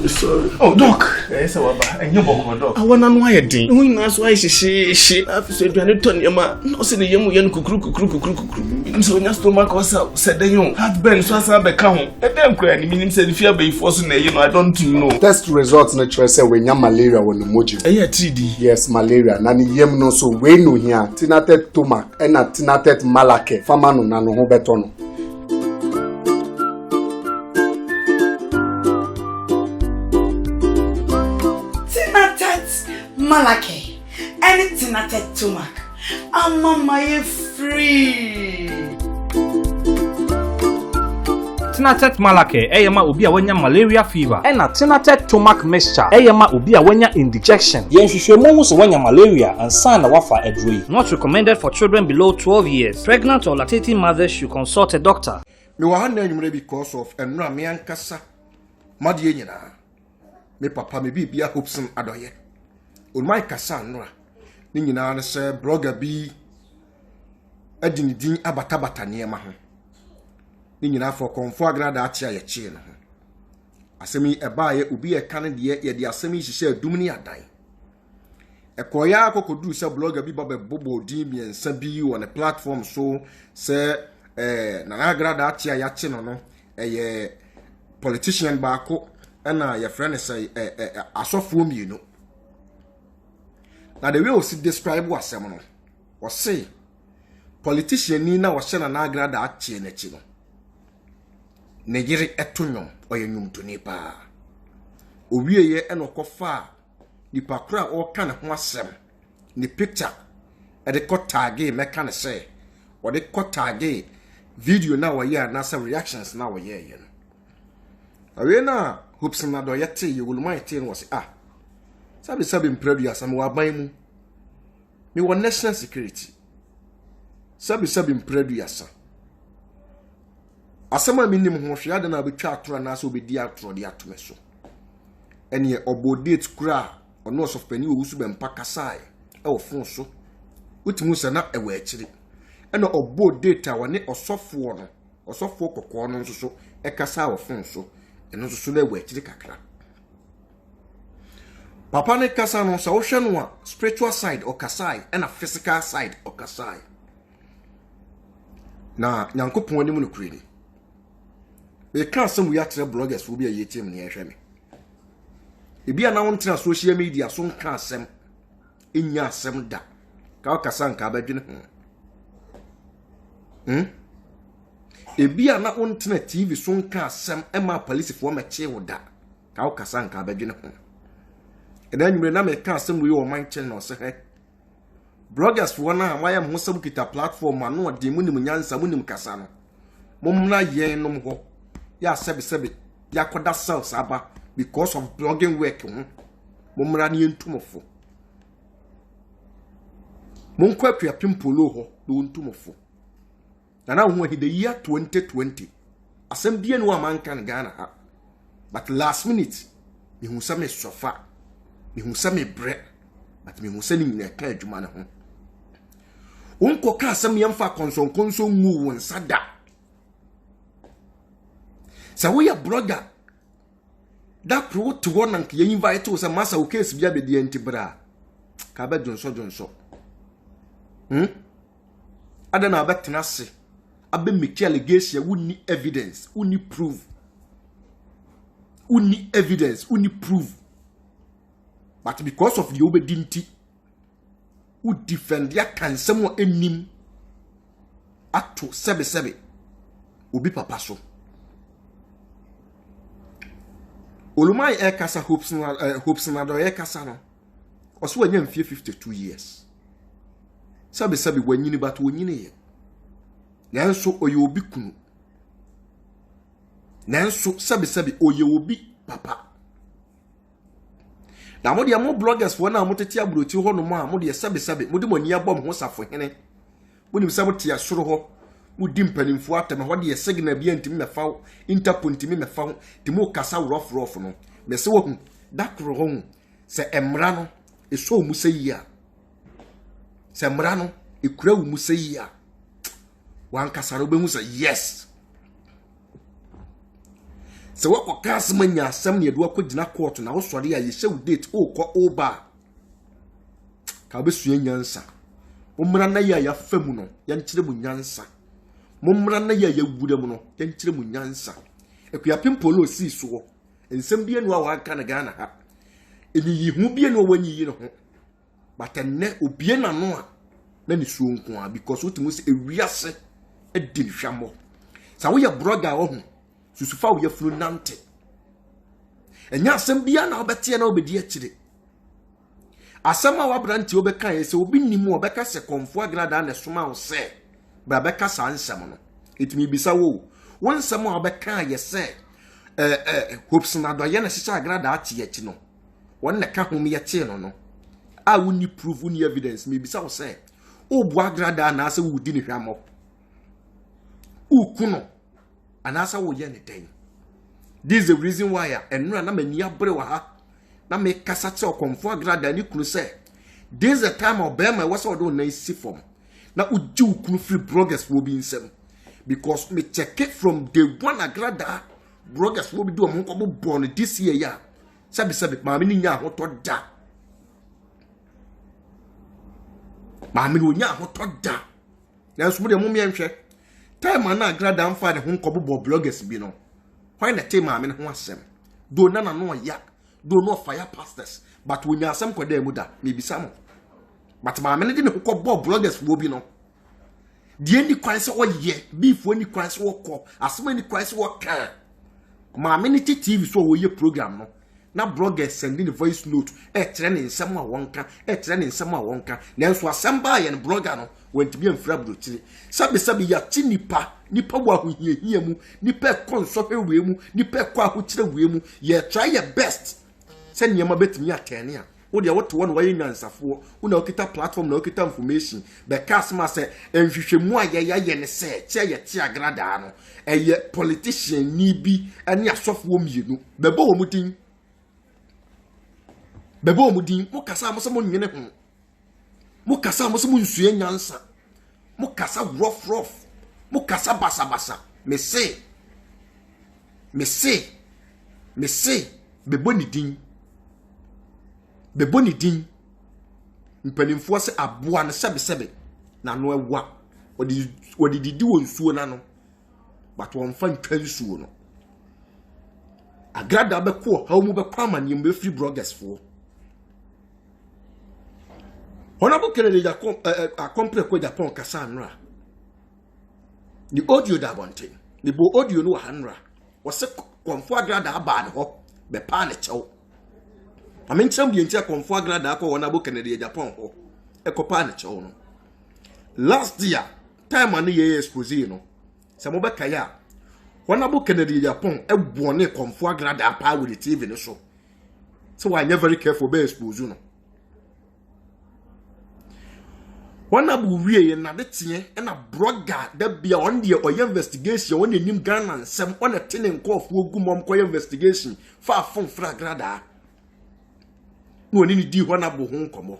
sorry. Oh, Doc. Yes, and you walk, Doc. I want to know why you did. Who knows why she I've said, you are turn your man. No, say the young kukru. So, your stomach was out, said the young. Had been so as I become. A damn crying, meaning said if you are being forcing, I don't know. Test results natural say when you malaria when the moji. Yeah, TD. Yes, malaria. Nani yem no so we no here. Tinated tomac and a tinated malake. Famano nano hobetono. Malake, anything at a tumac. I'm my free. Tinatet malake, eyama ubia wenya malaria fever. Ena tinatet tomac mixture, eyama ubia wenya indigestion. Yenhwehwemu so wenya malaria and sana wafa edrui. Not recommended for children below 12 years. Pregnant or lactating mothers should consult a doctor. Me wa handa nyumre because of enra me ankasa. Madie nyina. Me papa me bibia Hobson adoye. On my Cassandra, Nina and Sir Blogger B. Edin abatabata near Mahu. Nina for confogra that chia chin. Asemi a buyer will be a cannon yet the assemi she shall dumini a die. A koyako could do some blogger be Baba Bobo Dimi and Sabi on a platform so, Sir Nanagra that chia yachin no, a politician barco, and your friend say a soft room, you know. Now the way we see describe what semono was say politician ni na was na agra da achi na chi no ne yiri etonyo oyanyum to nipa owie ye enokofa nipa kra o ka ne ho asem ni picture e de ko tag me ka ne say o de ko tag video na wo ye na some reactions na wo ye ye no awe na Hobson na do yete ye wulman tin was Sabi impredu asam wa ban mu. Me won national security. Sabi impredu yasa. Asama minim ho hwe ade na betwa atoro na so obedi atoro de atome so. Ene obodate kura ono of pani owusu be mpa kasai e wo fon so. Utimu se na e wa akiri. Ene obodate a woni osofo no. Osofo kokko no nso so e kasa wo fon so. Eno so na e wa akiri kakra. Papa ne kasa no sa wo hwe no a spiritual side or kasai and a physical side or kasai. Na nyankopon ani mu no kure. Be ka some we atre bloggers wo bi a yetim ne ehwe me. Ebi ana won tena social media so nka asem enya asem da. Ka o kasa nka badwene ho. Ebi ana won tena TV so nka asem e ma police fo ma che wo da. Ka o kasa nka badwene ho. And then you may can't send we or my channel say bloggers for one why am Muslim kita platform and no demon munyansa munim kasano. Mumna ye no ho. Ya sebi ya koda self aba because of blogging work. Mumra ni ntumofo. Munkwa pia pimpolo ho do ntumofo. Na ho he the year 2020. Asem bia no amankan Ghana ha. But last minute, me hu some sofa. Me hu some bread. But me hu se ni na ka adwuma ne ho. Wonko ka asem yemfa konson ngu won sada. Sa we ya blogger. That pro to one and ye invite to some massa case bia be di antibra. Ka ba jonso. Adana abetena se. Abe make allegation woni evidence, woni proof. Woni evidence, woni proof. But because of the obedinti, who defend ya can someone enim ato sebe obi papa so. Olumai e kasa Hobson ado e kasa no. Oso wanya mfie 52 years. Sebe wanyini but wanyini ye. Nanso oye obi kunu. Nanso sebe oye obi papa. Na mo de mo bloggers for na mo tete abrochi ho no mo a mo de sebe mo de mo ni abom ho safo hene. Mo nim sebe te asoro ho. Mo di mpanimfo atama ho de signal bia ntimi mefa interpol ntimi mefa ti mo kasa rough no. Me se wo hu dakro ho se emra no eso mu se yi a. Se emra no ekura wo mu se yi a. Wan kasa ro be hu se yes. se wako kas manya asem ne edo akogina court na wo sori a ye shew date o ko oba ka be sua nyansa mummra na ya famu no ya nkyere mu nyansa mummra na ya wude mu no ya nkyere mu nyansa ekua pimpolo si so ensem bie no a waka na Ghana ha eni yi hu bie no wanyi yi no ho batenne obie na no a na ni suo nko a because wotimu se ewiase edi ni hwamo sa wo ye blogger wo hu susufa wo ye funu nante enya asem bia na obete na obedi akire asem a wabranti obeka ye se obi nimu obeka se konfo agrada na soma wo se bra beka sa nsem no etimi bisa wo won nsem a obeka ye se hopes na do ye na sisa agrada ati achi no won na ka hom ye che no a woni proof woni evidence me bisa wo se obu agrada na ase wudi ni hwamo ukuno anasa wo ye ne den. This is the reason why enra na mani abre wa ha na me kasa che okonfo agrada ni kunu se this is the time of bema was do na isi form na uji ukunu free bloggers will be insem because me check it from the one agrada bloggers will be do am ko born this year ya sabi ma me ni nya ho to da ma me ni nya ho to da na so mo de mo me nhwe time na agrada am fa de ho ko bo bloggers bi no why na time ma me ho asem do na no ya do no fire pastors but when you asem ko da mu da me bisa mo but ma me ne de me ko bo bloggers wo bi no de ni kwan se oye before ni kwan se wo ko asem ni kwan se wo kan ma me ne TV so wo ye program no na bloggers send the voice note tere ne nsem a wonka tere ne nsem a wonka nanso asem ba ye ne blogger no went be amfra brotiri sabi ya ti nipa wo ahohiahia mu nipa konso hwe mu nipa kwa ahokyere we mu ye try your best se niam betimi atene a wo de woto won waye nyansafo wo na okita platform na okita information be cast ma se enhwehwemu a ye ne se che ye ti agrada no eye politician ni bi ane asofo mienu bebo wo mudin mo kasa mo se mo nyene ho mo kasa mo se mo nsue nyansa mo kasa rough mo kasa basa me say bebo ni din mpanimfo se aboa na sebe na no ewa odi didi won suo na no but won fa ntwa suo no agrada be ko ha mu be kwama ni mbe free bloggers fo Honorable Kennedy a compre ko Japan kasa nra ni audio da bonte ni bo audio no hanra wose konfo agrada aba ne ho be pa ne chew amencham die ntia konfo agrada ko Honorable Kennedy Japan ho e ko pa ne chew no last year time an ye expose no se mo be kaya Honorable Kennedy Japan e buone konfo agrada pa with the TV no so why never very careful be expose no Honorable wie na de tie na blogger da bia on de oye investigation on enim Ghana nsem on a tene nkofo ogumom koye investigation fa fon fra grada no ni di Honorable ho nkomo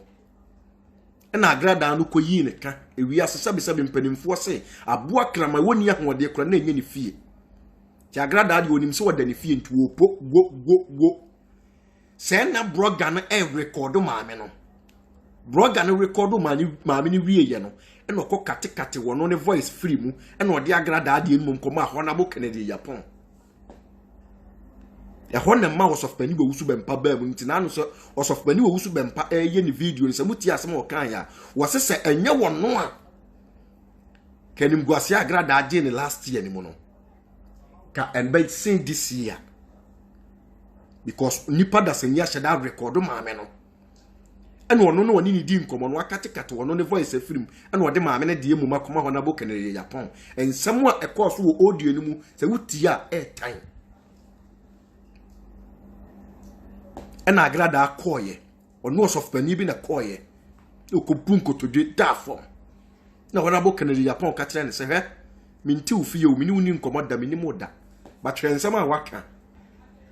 na grada no koyi ne ka ewi asesabe mpanimfo se aboa krama woni ahode kora na enye ne fie ti agrada de onim se woda ne fie ntu opo go se na blogger no e record maame no blogger no record maame ni wie ye no e no ko kate wono ne voice free mu e no de agrada ade enu nkomo a Honorable Kennedy Japan e honna ma was of pani we wusu bempa ba mu ntina no so was of pani we wusu bempa ye ni video nse muti asem o kan ya wose se enye wono a kenim guase agrada ade ni last year ni mu no ka and by saying this year because nipa da senya sheda record maame no and one no one ni di nkomo no akate wono ne voice film and wo de maame ne de emu makoma Honorable Kennedy Japan and someone a course wo audio ni mu se wutia airtime and agrada akoye ono of pani bi na koye okobunko to dwe da form na Honorable Kennedy Japan ka tire ne se he minti ufie o mini uni nkomo da mini moda ba twensem a waka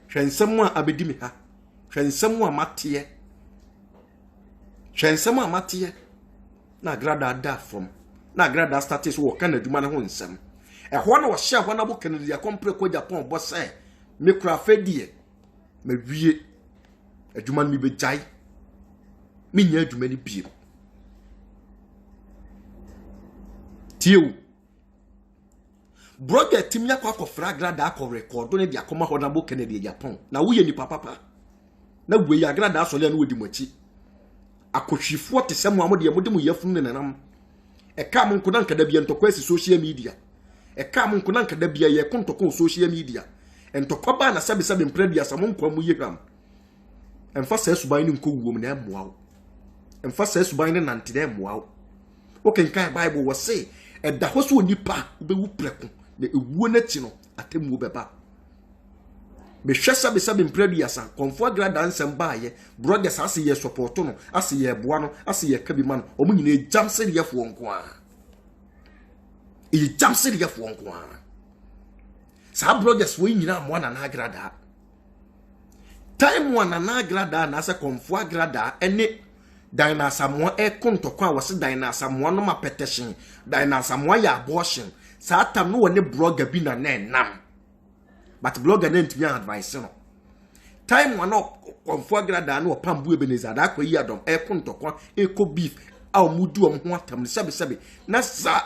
twensem a abedi mi ha twensem a matie twensem a matie na agrada da form na agrada status wo kan aduma ne ho nsem e ho na wo hye Honorable Kennedy Japan pre ko Japan bo se me kura fedie me wie adwuma no be jai me nya adwuma ni biem tiew brother timya kwa kofra grada akọ record no dia koma ho na bo Kennedy Japan na wo ye ni papa na gwe ya grada asole na wodi machi akohwifo te sɛ mo amode ye mode mo yafunu ne nanam e ka mo nkona nkada bia ntokwa si social media e ka mo nkona nkada bia ye kontoko social media entokwa ba na sabe mpredi asamo nkwa mu yeham emfa sɛ suban ni nko wuo mu na emoawo emfa sɛ suban ni nante na emoawo wo kenkan Bible wo se ɛda ho so nipa obewu preko na ewuo na ti no atemu beba me hwɛ sabe mpredi asa konfo grada ansem baaye brothers ase ye support no ase ye boa no ase ye kabima no omu nyina jam se ye fo nko a jam se ye fo nko a sa brothers wo nyina mo na grada time one na grada na se konfo grada ene Dina Samoa kontokwa wase Dina Samoa no ma petition Dina Samoa ya abortion sa atam no wone blogger bi na nam but blogger na ntimi advice no time one konfo grada na opambu Ebenezer da kwa yi adom kontokwa eko beef a omudu om ho atam sebe na sa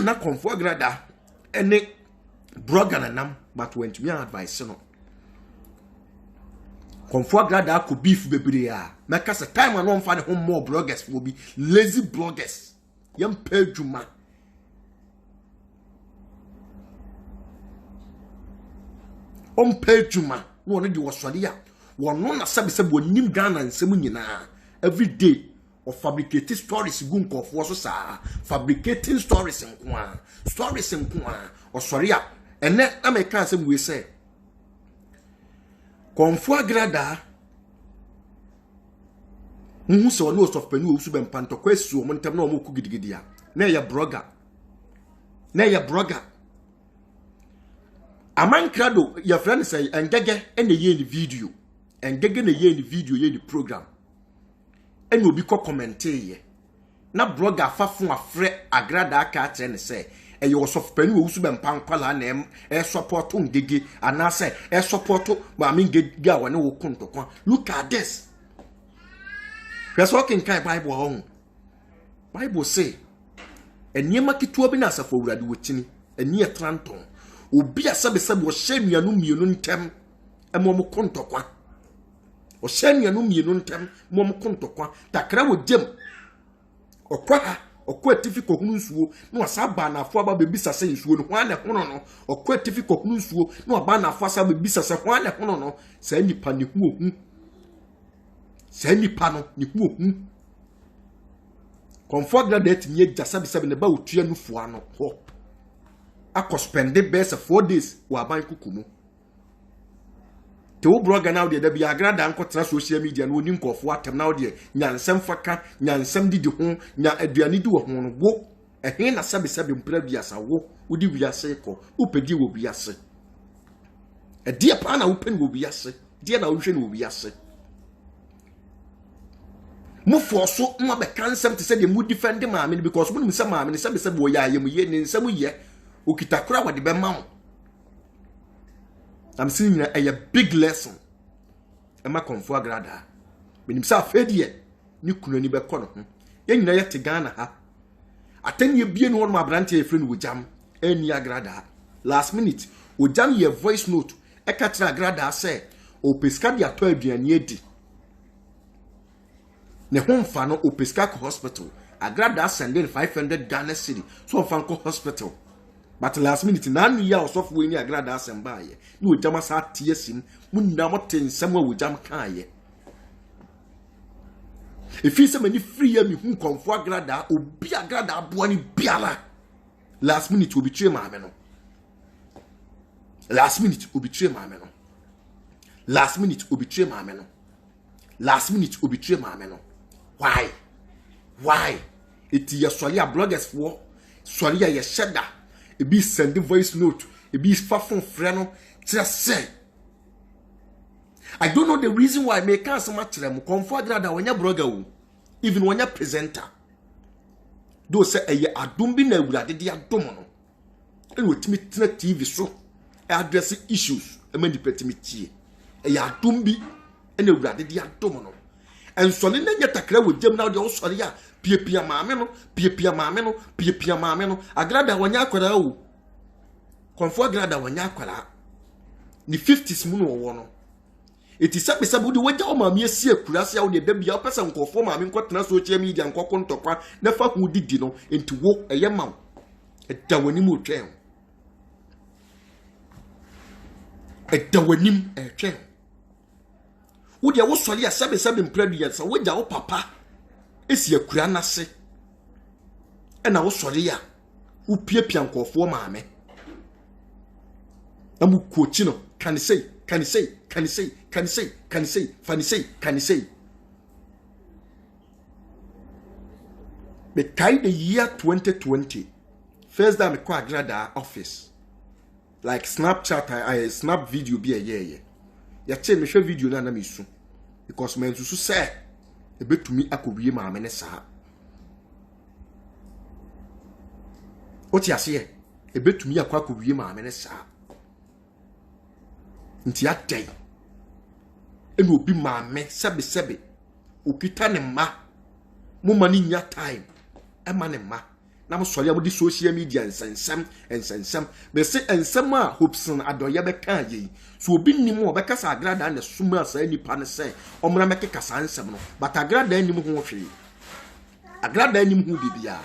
na konfo grada ene blogger na nam but wentimi advice no konfo grada ko beef bebre a meka se time no mfa ne ho more bloggers for be lazy bloggers yam pedjuma pedjuma no ne di wosode ya wono na sabe wonim Ghana nsem nyina every day of fabricating stories gun konfo so sa fabricating stories nko a osore ya ene American nsem we say konfo grada so no of penu usu be mpanto kwasu mo ntem na o moku gidigidi ya na ya blogger amankrado ya friend say engege ene ye ni video engege na ye ni video ye ni program ene obi ko commenter ye na blogger afafo afre agrada aka atre ne say e yo of penu usu be mpankwala na e support ngege ana say e support ba mi ngege a wone wo kontokwa look at this. That's what in Bible on. Bible say, and near Makituo be nasa for Radu Witchini, and near Tranton, will be a sub was shame ya num tem, a momo contokwa. Or shame ya num momo contokwa, that crowd dim. Or quaha, or quite difficult news, no sabana for babisa says, would one a hono, or quite difficult news, no banner for some bisa one a hono, say any panic woo. Send pano ni hu comfort that me jasabi ne ba otua nufu ano ho akospende best 4 days wa ban kukumu te wo blogger now de da bi agrada ankotra social media no ni nkofo atem now de nyansem faka nyansem didi ho nya aduane di wo ho no wo ehe na sabi mpra biasa wo udi wiase ko upedi wo biase e die pa na upeni wo biase die na wo hwe no wo biase mu forso mo be kansem te say de mu defend maame because mo nim say maame ne say bo ya yem ye ne nsam ye okitakura wade be ma mo am seeing a big lesson e ma konfo agrada menim say afedie ni kunu ni be kɔ no ye nyina ye te Ghana ha atanye bie no ma brante e frɛ no wojam ani agrada last minute wojam ye voice note e ka tra agrada say o pesca dia to aduane edi ne homfa no Opeska hospital agrada sending 500 Ghana cedi so fanko hospital but last minute na anu ya osofu we ni agrada asemba ye ni ojama sa tiesim munna motensem wa ojam kan ye efi se mani free ya mi hu konfo agrada obi agrada abo ni biala last minute obi tue maame no last minute obi tue maame no last minute obi tue maame no last minute obi tue maame no why it ya swali a bloggers for swali ya sheda e bi send voice note e bi fafon frɛ no just say I don't know the reason why me can so much them comfort grada wonya blogger wo even wonya presenter do say eye adom bi na awurade de adom no e wotimi tena TV so address issues ema ni petimi tie e ya adom bi ena awurade di adom no ensole na nya takra wo gem na de wo sore ya piepia maame no agrada wanya akwara o konfo agrada wanya akwara ni 50s mu no wo no eti sabe de wagya o maame asi akurase a wo de da bia opesa nkofo maame nkotena social media nkoko ntokwa na fa hu didi no enti wo eye ma da wanim otwen da wanim etwen wo de wo sori a sabe mpradu ya sa wagya wo papa esi akura nase na wo sori a wo piepia nkofo maame na mu kochi no can say the kind the year 2020 first time I call Agrada office like Snapchat I snap video be a year ya che me hwe video na me su because me nsusu say e betumi akowie maame ne saa oti ase e betumi akowie maame ne saa nti atay eno obi maame sebe okita ne ma mo mani nya time e ma ne ma na mo sori am di social media ensensem be se ensem a hopson adoye be kan yi so obi nim o be kasa agrada na suma sa nipa ne se omra me kasa ensem no but agrada nim ho hwe agrada nim ho bibia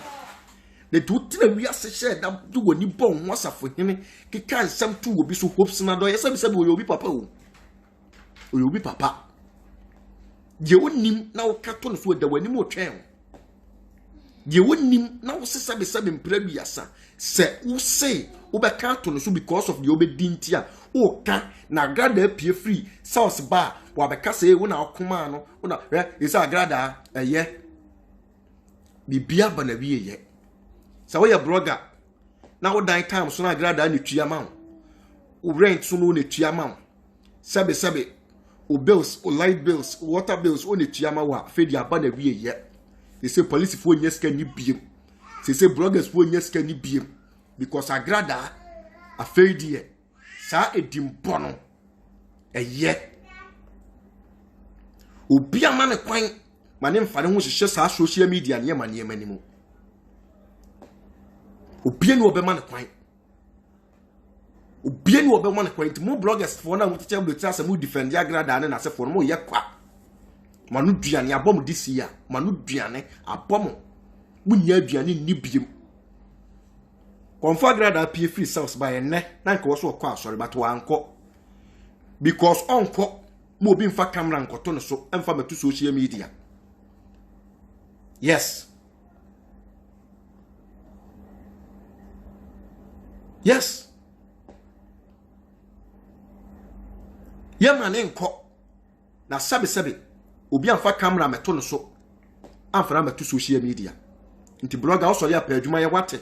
de tutra wi asehye da du woni bon ho asafo hene keka ensem tu obi so hopson adoye sebe obi papa o obi papa je wonim na wo kato no so da wani mo twen je wonim na wo sebe mpradu yasa se wo say wo be kato no so because of the obedinti a wo ka na agrada pie free sauce bar wo be kasa e wo na akoma no wo na isa agrada eye bibia bana bi eye sa wo ya blogger na wo dan time so na agrada na tua ma wo rent so no na tua ma sebe o bills, o light bills, water bills, on the Chiamawa, Fedi Abana be yet. They say police for yes can you beam. They say bloggers for yes can you beam. Because Agrada a Fedi sa a dimbono a yet. O be a man a quine, my name for who shares our social media near my name anymore. O be no be man a quine. Bien wo be wan kwent mo bloggers for na muteche be tsase mu defend agrada na se for mo ye kwa manu duane abom disi ya manu duane abom munya aduane ni biem konfa agrada pie free south by ne na nka wo so kwa asori but wa anko because onko mo bi mfa camera nkoto no so emfa metu social media yes Yama nenko na sabe obi amfa camera meto no so amfa meto social media nti blogger wo sori apa adwuma ye wate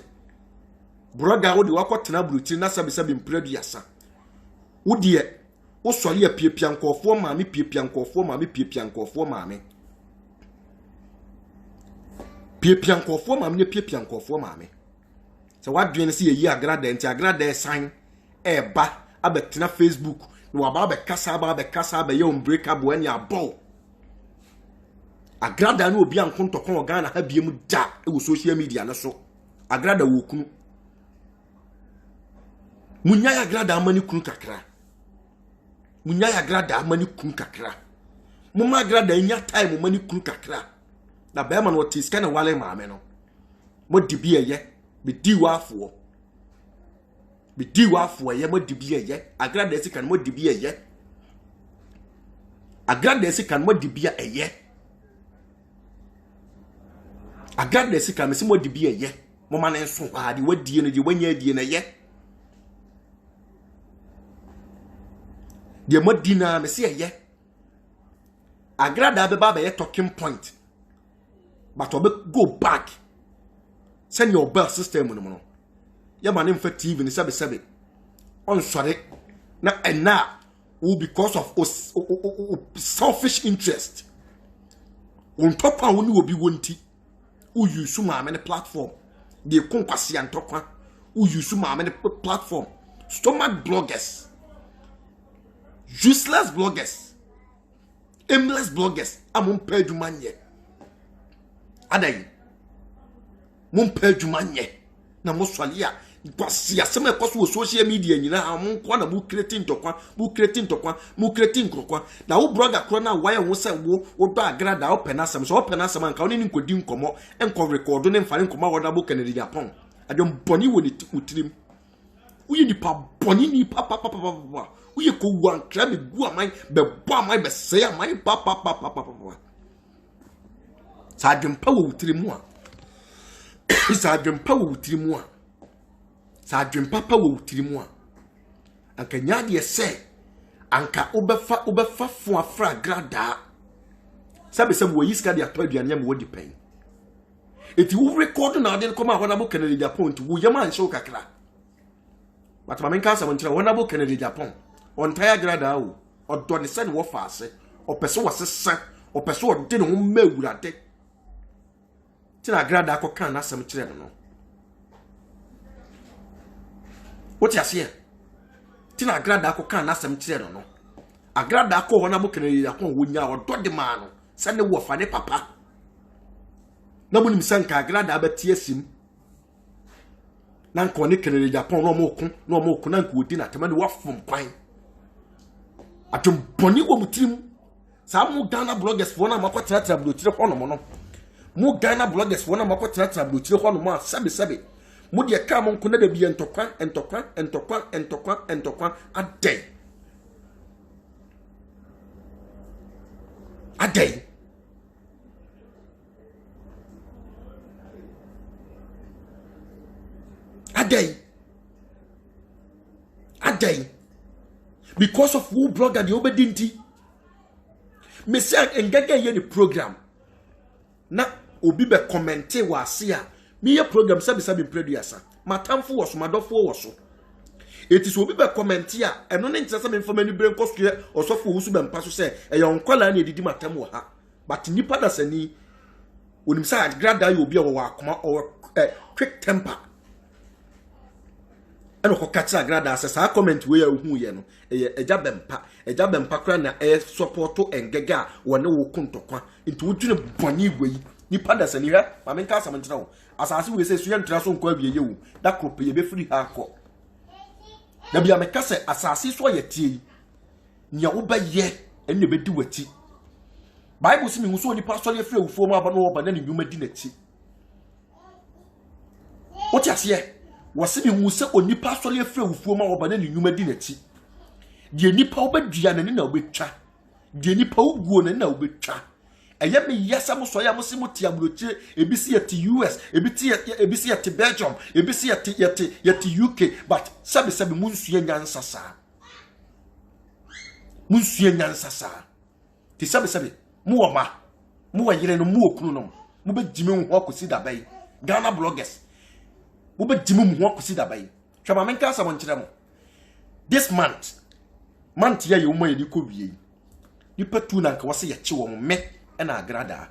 blogger wo de wakotena bruti na sabe mpradu yasa wo de wo sori apiepia nkofo maame piepia nkofo maame piepia nkofo maame piepia nkofo maame ne piepia nkofo maame so wadwene se yeyi agrada nti agrada sign eba abetena Facebook no aba be kasa be ye unbreakable any abo agrada no obi ankonto kon Ghana ha biem da e wo social media na so agrada wo kunu munya ya agrada amani kunu kakra munya ya agrada amani kunu kakra mumma agrada nya time mani kunu kakra na be ma no tiska na wale maame no mo dibi ye be diwafo ye mo dibie ye agrada esi kan mo dibie ye agrada esi kan mo dibie ye agrada esi kan mo dibie ye mo ma na nso ha de wadie no de wanya die na ye de mo dina me se ye agrada be ba be talking point but obe go back send your bell system no Yama name for TV ni sabe on sorry na and now because of selfish interest on top and we will be wanti who use my many platform the conquasi and tokwa who use my many platform stomach bloggers useless bloggers, aimless bloggers. I'm on page manye. Adai. Mon page manye. Na moswalia. Kwasi aseme kwasu social media nyina amon kwa na mu creating tokwa na wo blogger kro na why wo se wo do agrada open asem so open asem anka oni nkodi nkomo enko record ne mfare nkomo woda bo Kennedy Japan adom boni wo ni utirim uye ni pa boni ni pa uye ko wan kra me gu aman be bo aman be se aman pa sa adom pa wo utirim a sa adom pa wo utirim a sa adwen papa wo utirimu a anka nyaade ese anka obefa fo afra grada sabe wo yiska de atọ aduane am wo dipen eti wo record na de koma hona bo Kennedy Japan ti wo yama nso kakra batama menka sa montra hona bo Kennedy Japan on tire grada wo odo ne se ne wo faase opese wo sesa opese wo de ne ho mawurade ti na grada akọ na asem kire no what you say? Tina agrada ko kan nasem kire no. Agrada ko hona bo Kennedy Japan wonya o dode ma no. Se ne wo fa ne papa. Na bunim sanka agrada abati asim. Na nko ne Kennedy Japan no mo ku na nko odi na tema ne wafom kwan. Atom boni wo mutirim. Sa mu Ghana bloggers fo na makotira trabulotire ho no mo no. Mu Ghana bloggers fo na makotira trabulotire ho no mo sabe. Mudi ya kama mkuna de bi entokwan adey because of who blogger the obedinti me say engage ye the program na obi be commenter wa ase me ye program sabi producer matamfo wo so madofo wo so eti so obi be comment ya eno ne ntse sabi information brain kostoe osofo wo su be mpa so se e yon kwala na edidi matam wo ha but nipa da sani onim sa grada ye obi wo akoma o quick temper eno ko kacha grada sa comment we ya hu ye no eja bempa kra na support engega wo ne wo kuntokwa nti wo dwene boni igwe nipa da sani ha ma menka asam ntina wo asase we se so yantra so nkwa biye wu da krope ye be free ha akọ da bia meka se asase so ye tie nya wo ba ye enne be di wati bible si mi hu so nipa so le free wufuo mu aba no oba na ne nyuma di na ti wo ti ase wo si mi hu se onipa so le free wufuo mu aba na ne nyuma di na ti die nipa wo ba dua na ne na obetwa die nipa wo guo na ne na obetwa eye me yesa mo so ya mo si mo ti amroche ebisi ya ti US ebisi ya ti Belgium ebisi ya ti UK but sabe munsuye nyansa sa ti sabe mo wa yire no mo okunu no mo be jimi ho akosi da bai Ghana bloggers mo be jimi ho akosi da bai twama menka sa mo nkire mo this month ya yo mo ye ko wie ni patu na nka wose ye che wo me na agrada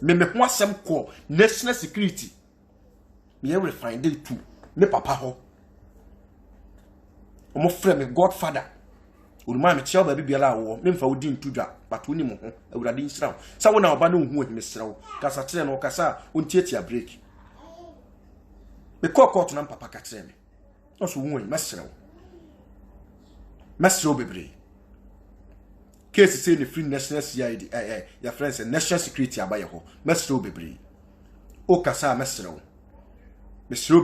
me ho asem ko national security me refine day too me papa ho omo frɛ me godfather uruma me chia ba bibia wo me mfa wodi ntudwa but woni mo ho awurade nsira sa wo na oba na ohu me sira kasa kire no kasa ontietia break me court na papa ka kire me oso hu me sira bebre case say the free national CID your friends and national security abaye ho mesro bebre o kasa mesro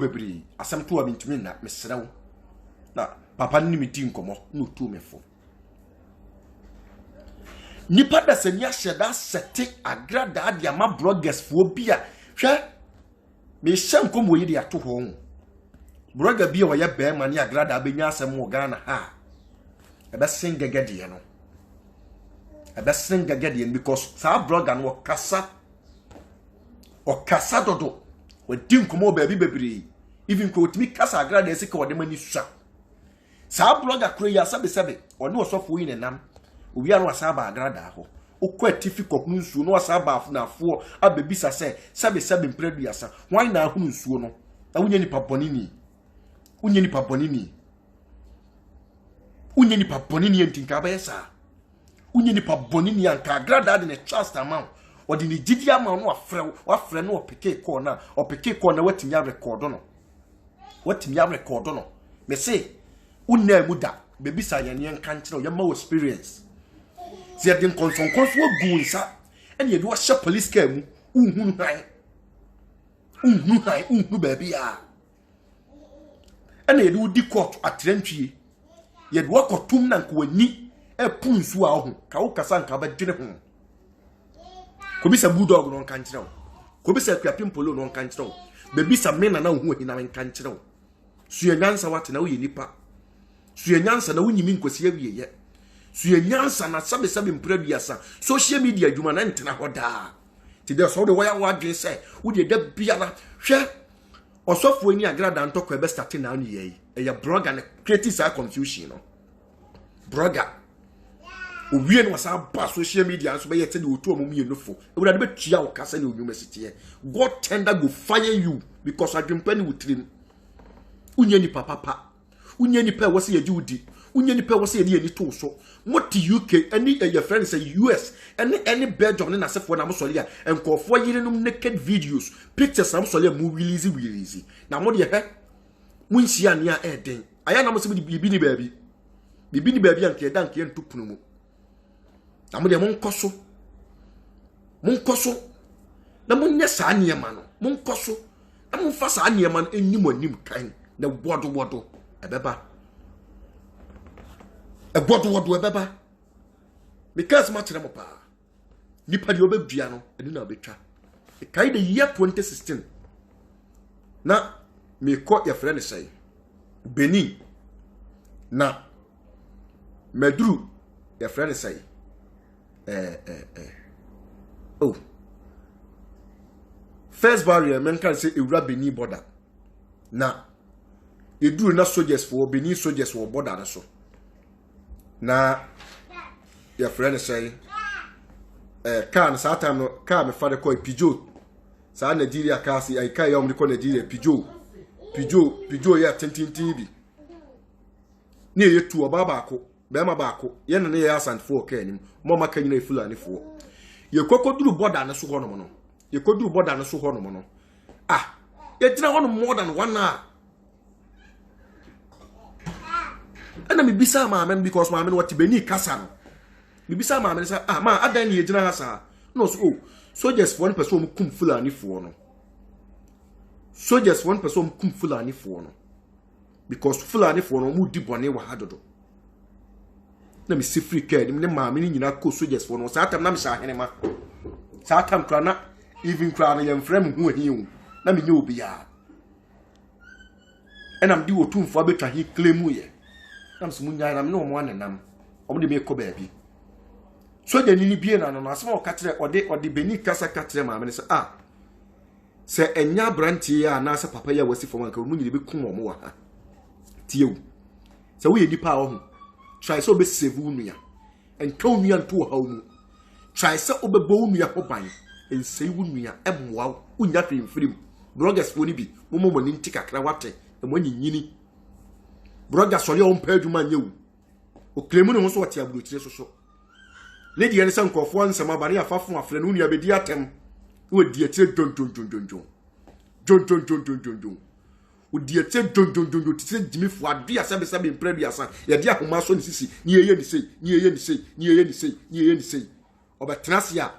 bebre asem to abintumi na mesro na papa ni meti nkomo no tu mefo nipa da se nya sheda sete agrada adia ma bloggers fo bia hwe me hyem komo yi de ato ho blogger bia wo ye be ma ni agrada abenya asem wo Ghana ha ebe singegede no because sa blogger no kasa dodo we din komo ba bi bebre even ko timi kasa agrada ese ka wode mani sua sa blogger kro ya sabe one osofo yi nenam owi aro asaba agrada ho okwa tifiko nsuo no asaba afnafo abebisa sabe mpredu asa wan na ahunu nsuo no na wunye nipa bonini unye nipa boni ni entinka ba yesa unye nipa boni ni anka grada de ne trust amount odi ni gidi amount no afre no opeke call na watimi ya record no me say unna mu da bebi sa yan nka nkyere o ma experience se de konson gu nsa ene ye do hye police car mu unhunu baby ya ene ye do di court atrantwie ye do akotum na nka wani epunsu a ho ka wo kasa nka ba dwene ho ko bisa bulldog no nka nkyere ko bisa kwapim polo no nka nkyere bebi sa mena na hu hina nka nkyere suye nyansa wate na wo ye nipa suye nyansa na wonyimi nkosi awie ye suye nyansa na sabe mpraduasa social media adwuma na ntena hoda ti de so de wa dwen se wo de da biara hwe osofo ani agrada ntoko e be start na anu ye e blogger na create sa confusion no blogger owie no wasa ba social media so be yete de otu omum ye nofo e wo de be tua wo kasa na university ye God tender go fire you because adwempa ni wutrim unye ni papa unye ni pe wose ye judi unye ni pe wose ye ni to so moti UK any your friends say US any Belgium na sefo na mosole a enkofo yirenum naked videos pictures na mosole mu release na mo de he munhia ne a eden aya na mo se bibi ni baabi anke eda anke ntupunu mu na mo de mo nkoso na mo nya sa niema no mo nkoso na mo fa sa niema no enim kan na wodo ebeba ebeba because ma kire mo pa nipa de obedua no eni na obetwa e kai the year 2016 na me ko ya friend say Benin na medru ya friend say oh first barrier men can say Ewura Benin border na eduru na soldiers for Benin soldiers for border na so na your friend say car sa time no car me father call Peugeot sa Nigeria car si ai kai yom call Nigeria Peugeot ya tintintibi ne ye tu oba baako be ma baako ye ne ye asant for car nim mo maka nyina Fulani fo ye kokoduru border na so ho no ye koduru border na so ho no ye tira ho no more than 1 hour ana mi bisa ma men because ma men what Benin kasa no mi bisa ma men say ma adan ye gina hasa no so soldiers one person kum Fulani fo no soldiers one person kum Fulani fo no because Fulani fo no mu di bone wa hadodo na mi si free care ni ma men nyina ko soldiers fo no sa atam na mi sha hene ma sa atam kra na even kra na yem frame hu ahiu na mi nye obi ya enam di otumfo abetwa hi claim ye nam so munya nam no mo anenam omo de me ko baabi so de ni bie na no asema o katre ode Benin kasa katre ma me se enya brantie ya na se papa ya wasi fo man ka mu nyire be kum omo wa ha tiewu se wo ye nipa wo ho try so be save unu ya enka unu ya nto ha unu try se obebo unu ya ho ban ensei unu ya emwa unya hwe mfirim bloggers fo ni bi mo ni nti kakra wate emo nyinyini broga sori on paduma nyewu o klemu ne ho so wate abulotire so lady ene san kofo ansama bare afafo afre no nua bedi atem wo di etire don wo di etire don tire jimi fo adu asabe mpradu asa ye di ahoma so ni sisi ni yeye ni sei obetrasia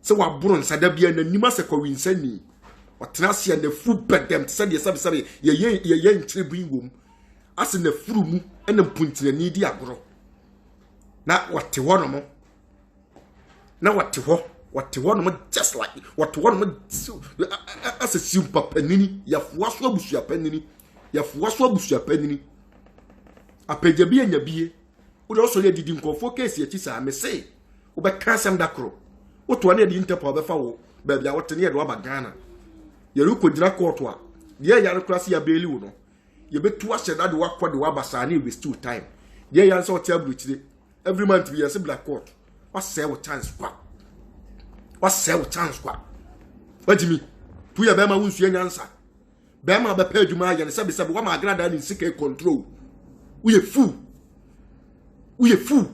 se wa buru nsada bia na nima se ko winsani otrasia na fu bedem se de sabe ye ntire bu wom ase na furu mu ena mpuntire ni di agoro na wate ho no mo just like wate ho no mo ase simpa panini ya fuaso abusua panini apeja bia nya bie wo de so le didi nkofo case echi sa me say wo be kansem dakro wo to na di interpol be fa wo ba bia wote ne ye do abagana ye ru ko dira court a ye ya rekrasi ya beli wo no ye betu asheda de wakwa de wabasa na waste two time ye yan so table chire every month we say black court what say with chance kwa wajimi tu ya bema wunsu nyansa bema be pa adwuma ya ne sabe wa ma agrada ni sika control we fu Uye fool.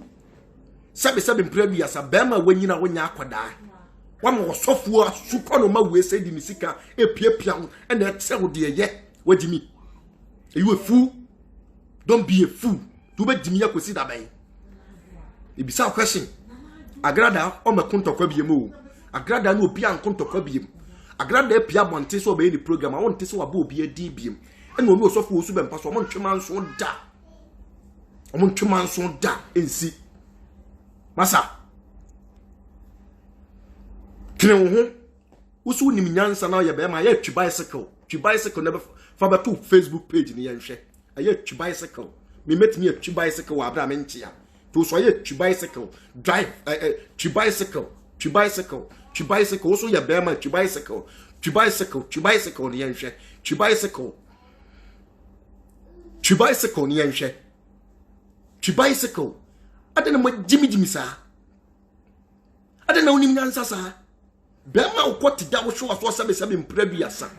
Sabe mpre asa bema wanyina wonya akwada. Wama wosofu sukono ma we say di misika epiepia and that say wo de ye wagimi. You a fool? Don't be a fool. To be Jimmy Yakosi that bay. It be some question. Agrada on my conto quabiemo. Agrada no pian conto quabium. Agrada pia montes obey the program. I want to so above be a DBM. And no so for super pass 1 2 so da. 1 2 so da and see. Massa. Kino usu ni nyansa na ya be ma ya twi bicycle never Faba to Facebook page ni yanhwe. Aye twi bicycle. Me metimi twi bicycle wa abra mentia. To so aye twi bicycle drive twi bicycle so ya be ma twi bicycle ni yanhwe. Twi bicycle ni yanhwe. Twi bicycle. Adena mo jimi sa. Adena onim nyansa sa. Be ma ukoti da wo so aso sabe mprabiasa.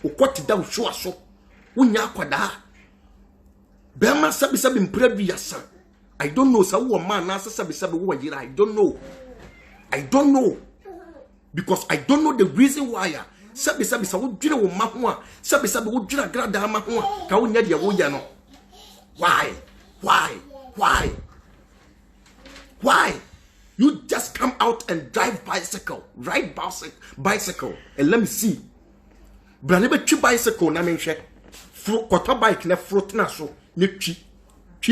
Ukwati da usho aso unya akwada bema sabi mprabiasa. I don't know sa wo man na sabi wo yira. I don't know because I don't know the reason why sabi sa wo dwene wo ma ho a sabi wo dwene agrada ma ho a ka wo nya de wo ya no. Why you just come out and drive bicycle, ride bicycle and let me see. Brane be twi bicycle na menhwe kwata bike na fruit na so ne twi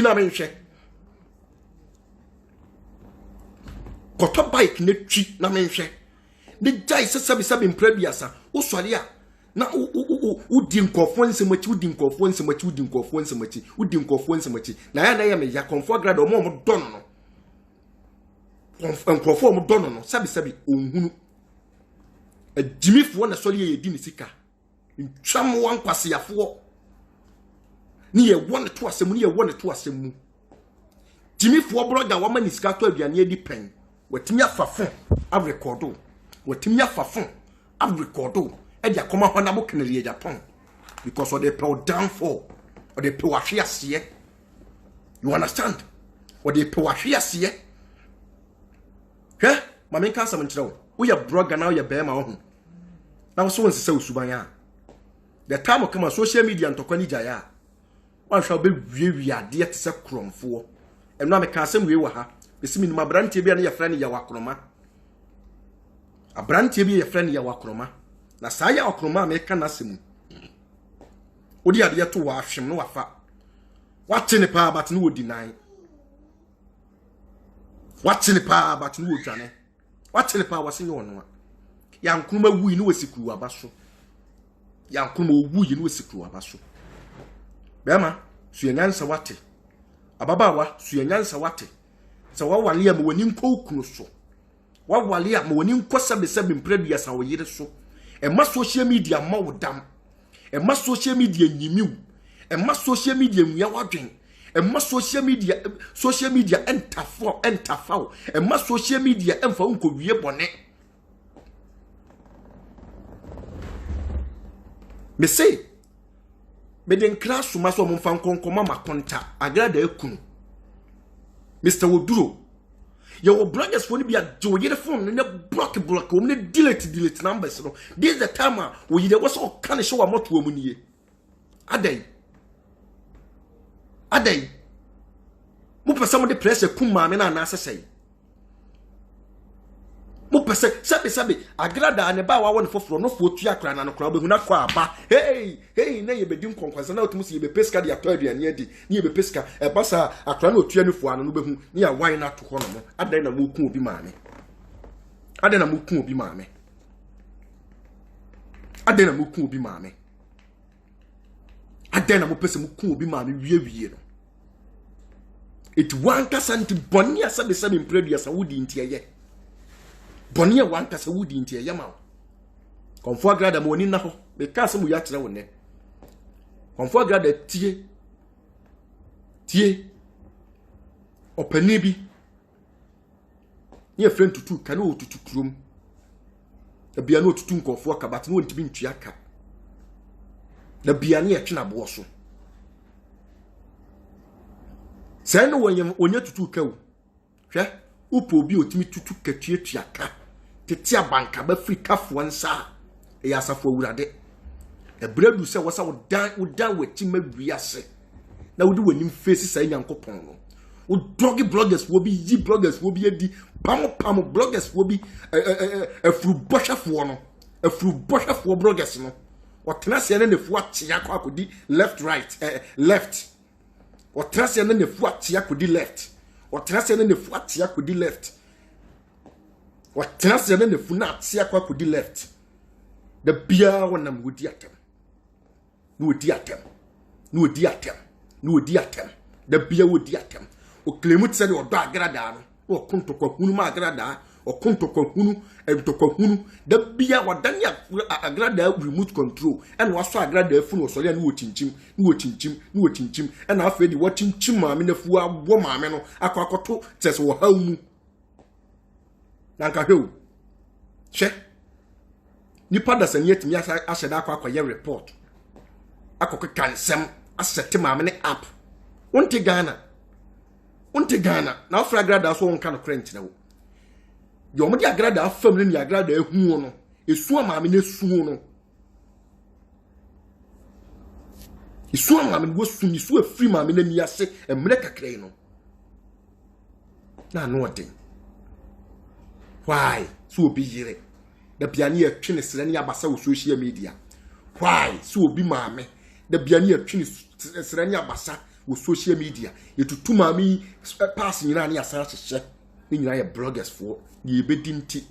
na menhwe kwata bike ne twi na menhwe ne jai sabi mprabiasa wo sori a na udi nkofo nsemachi na ya me ya konfo grade omo don no nkofo omo don no sabi onhunu ajimifo na sori ye di ne sika ntwam wan kwasiafo ni ye won to asem jimifo blogger wa mani sika to aduane edi pen watimi afafo av recordo e dia koma ho na bo kenere Japan because of the power downfall or the power hwiase. You understand? Or the power hwiase. Ma men kan sam nkyerɛ wo ya blogger na wo ya bema wo ho na wo so won sese usuban ya. The time come on social media and tokani jaya. One shall be we are dear to say cromfo. And now I can say we were her. The simin my brand be a friend ya wakroma. A brand be a friend ya wakroma. Na saya okroma make an asim. Odi adia to wash him no afa. Watching the power but no deny. Watching the power but no jane. Watching the power was in your one. Young Kuma we know a secret abaso. Yankumo wu yi no sikru abaso bema suyanyansa wate ababawa suyanyansa wate se wawale am wani nkokunu so wawale am wani nkosabe mpraduasa wo yire so e ma social media ma wodam e ma social media nyimiw e ma social media nwia wadwen e ma social media entafaw e ma social media emfa nko wie bone. Me say me den class suma so mo fan konkoma makonta agrada ekunu Mr. Woduro your brothers for be a jo yere phone ne block o ne delete numbers no this the time we dey was all kind show amoto mu nie adai mo pesa mo de pressure kum ma me na na asesai mo pese sabe agrada ne ba wa won foforo no fo tu akra na no kra obehu na kwa aba hey na ye bedi nkonkwansa na otumu se ye be peska de atọ aduane adi ni ye be peska e basa akra na otua ne fo ano no behu ni ya wan na to ho no mo adan na mo ku obi maame adan na mo ku obi pese mo ku obi maame wie no it wan kasanti boni asabe mpraduasa wudi ntieye Bonia wan kasa wudi ntie yama. Konfo agrada mo ni na ho. Me ka se mu ya kire wonne. Konfo agrada tie. Opani bi. Ni friend tutu kana o tutu krom. Da bia no tutu nkofo aka but no ntibi ntua aka. Da bia ne etwe na bo so. Say no when you tutu ka wo. Hwe upo obi otimi tutu katuatuaka. Tete abanka ba free kafo nsa. E yasafo awurade. E bredu se wo sa wo dan wati mawiase. Na wo di wanim face say nyankopon no. Wo doggy bloggers wo bi yi bloggers wo bi edi pam bloggers wo bi afru bohwefo no. Afru bohwefo bloggers no. Wo tena se na nefu atia kwa akodi left right left. Wo tena se na nefu atia akodi left. Wo tena se na nefu atia akodi left. Wo tena se na nefu na atia kwa akodi left. The bia wonam wodi atem. No wodi atem. No wodi atem. No wodi atem. The bia wodi atem. O claim say o do agrada no. O kontokwa hunu ma agrada. O kontokwa hunu entokwa hunu. The bia wadan ya agrada remote control. And waso agrada funu so le no chinchim. No chinchim. No chinchim. And afa di what chinchim ma me nafu abo ma me no akwakoto tes wo ha mu. Nanka hwe. Che. Nipa da sanye timi ahyeda akwakoye report. Akoko kansem asete ma me ne app. Wonte Ghana na ofra agrada so wonka no krent na wo yo mo di agrada afam ne agrada ehu no esu ama me ne su no esu ama me wo su ni su afri ma me ne ni ase emre kakrai no na no odin why so obi yire da biane atwe ne sere ne abasa wo social media why so obi ma me da biane atwe ne sere ne abasa wo social media yetutu mami pass nyina ne asa hyehyɛ ne nyina ye bloggers for die ebedinti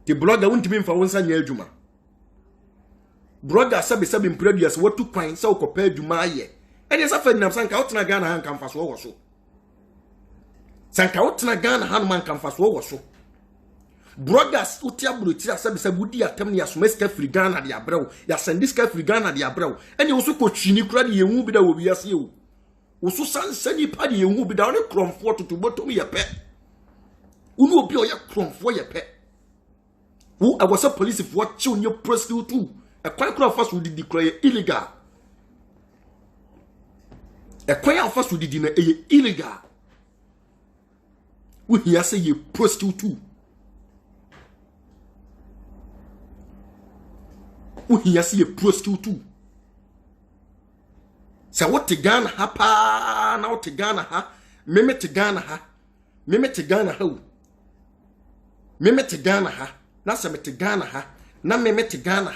the blogger wontimi mfa wonsa nya adwuma blogger sabe impredious watu kwan sa okopa adwuma aye ene sa fa nyam sanka wotena Ghana han kamfa so wo so sanka wotena Ghana han man kamfa so wo so bloggers utia bulotira sabe budi atam ne yasoma ska free Ghana de abrawo ya send ska free Ghana de abrawo ene wo so ko twini kura de yehu bi da wo biase yewu wo so sansani pa de yehu bi da ne kromfo to bottom ye pe unu obi o ye kromfo ye pe wo agwasa police fo chiw nye prostitute e kwan kura fa so didi kura ye illegal e kwan afa so didi na ye illegal wo hiya se ye prostitute uhia se ye prostitute se wote Ghana ha pa na wote Ghana ha memete Ghana ha na se mete Ghana ha na memete Ghana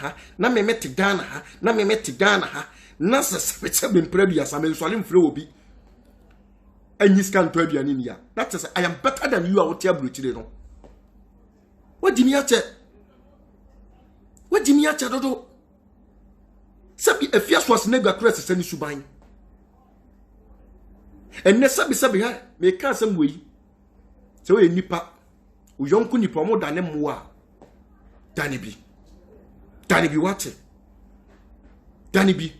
ha na se se be mprebia sa me nsole mfre obi anyi scan to aduane ni ya that is I am better than you a wote abrochire no wadi mi acha dodo sabi efia so asnega krese sani suban enne sabi ha me ka asem wei se we nipa uyonku nipa mo dane moa dane bi wate dane bi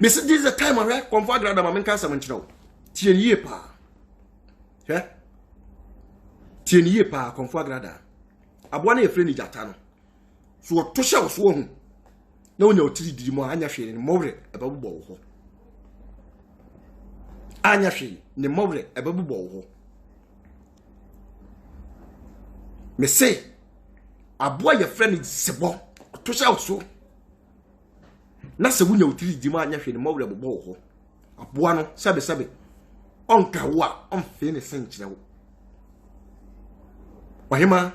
me say this is the time I comfort grada ma men ka asem nchiro tieniye pa comfort grada abua na efre ni jata no so to sha wo so hu na wonya otiri didi mo anya hwe ni mowre ebabubo wo ho anya hwe ni mowre ebabubo wo ho me say abua ye fre ni sebo to sha wo so na se wonya otiri didi mo anya hwe ni mowre ebabubo wo ho abua no sabe onka wo a onfe ne senkyere wo wahema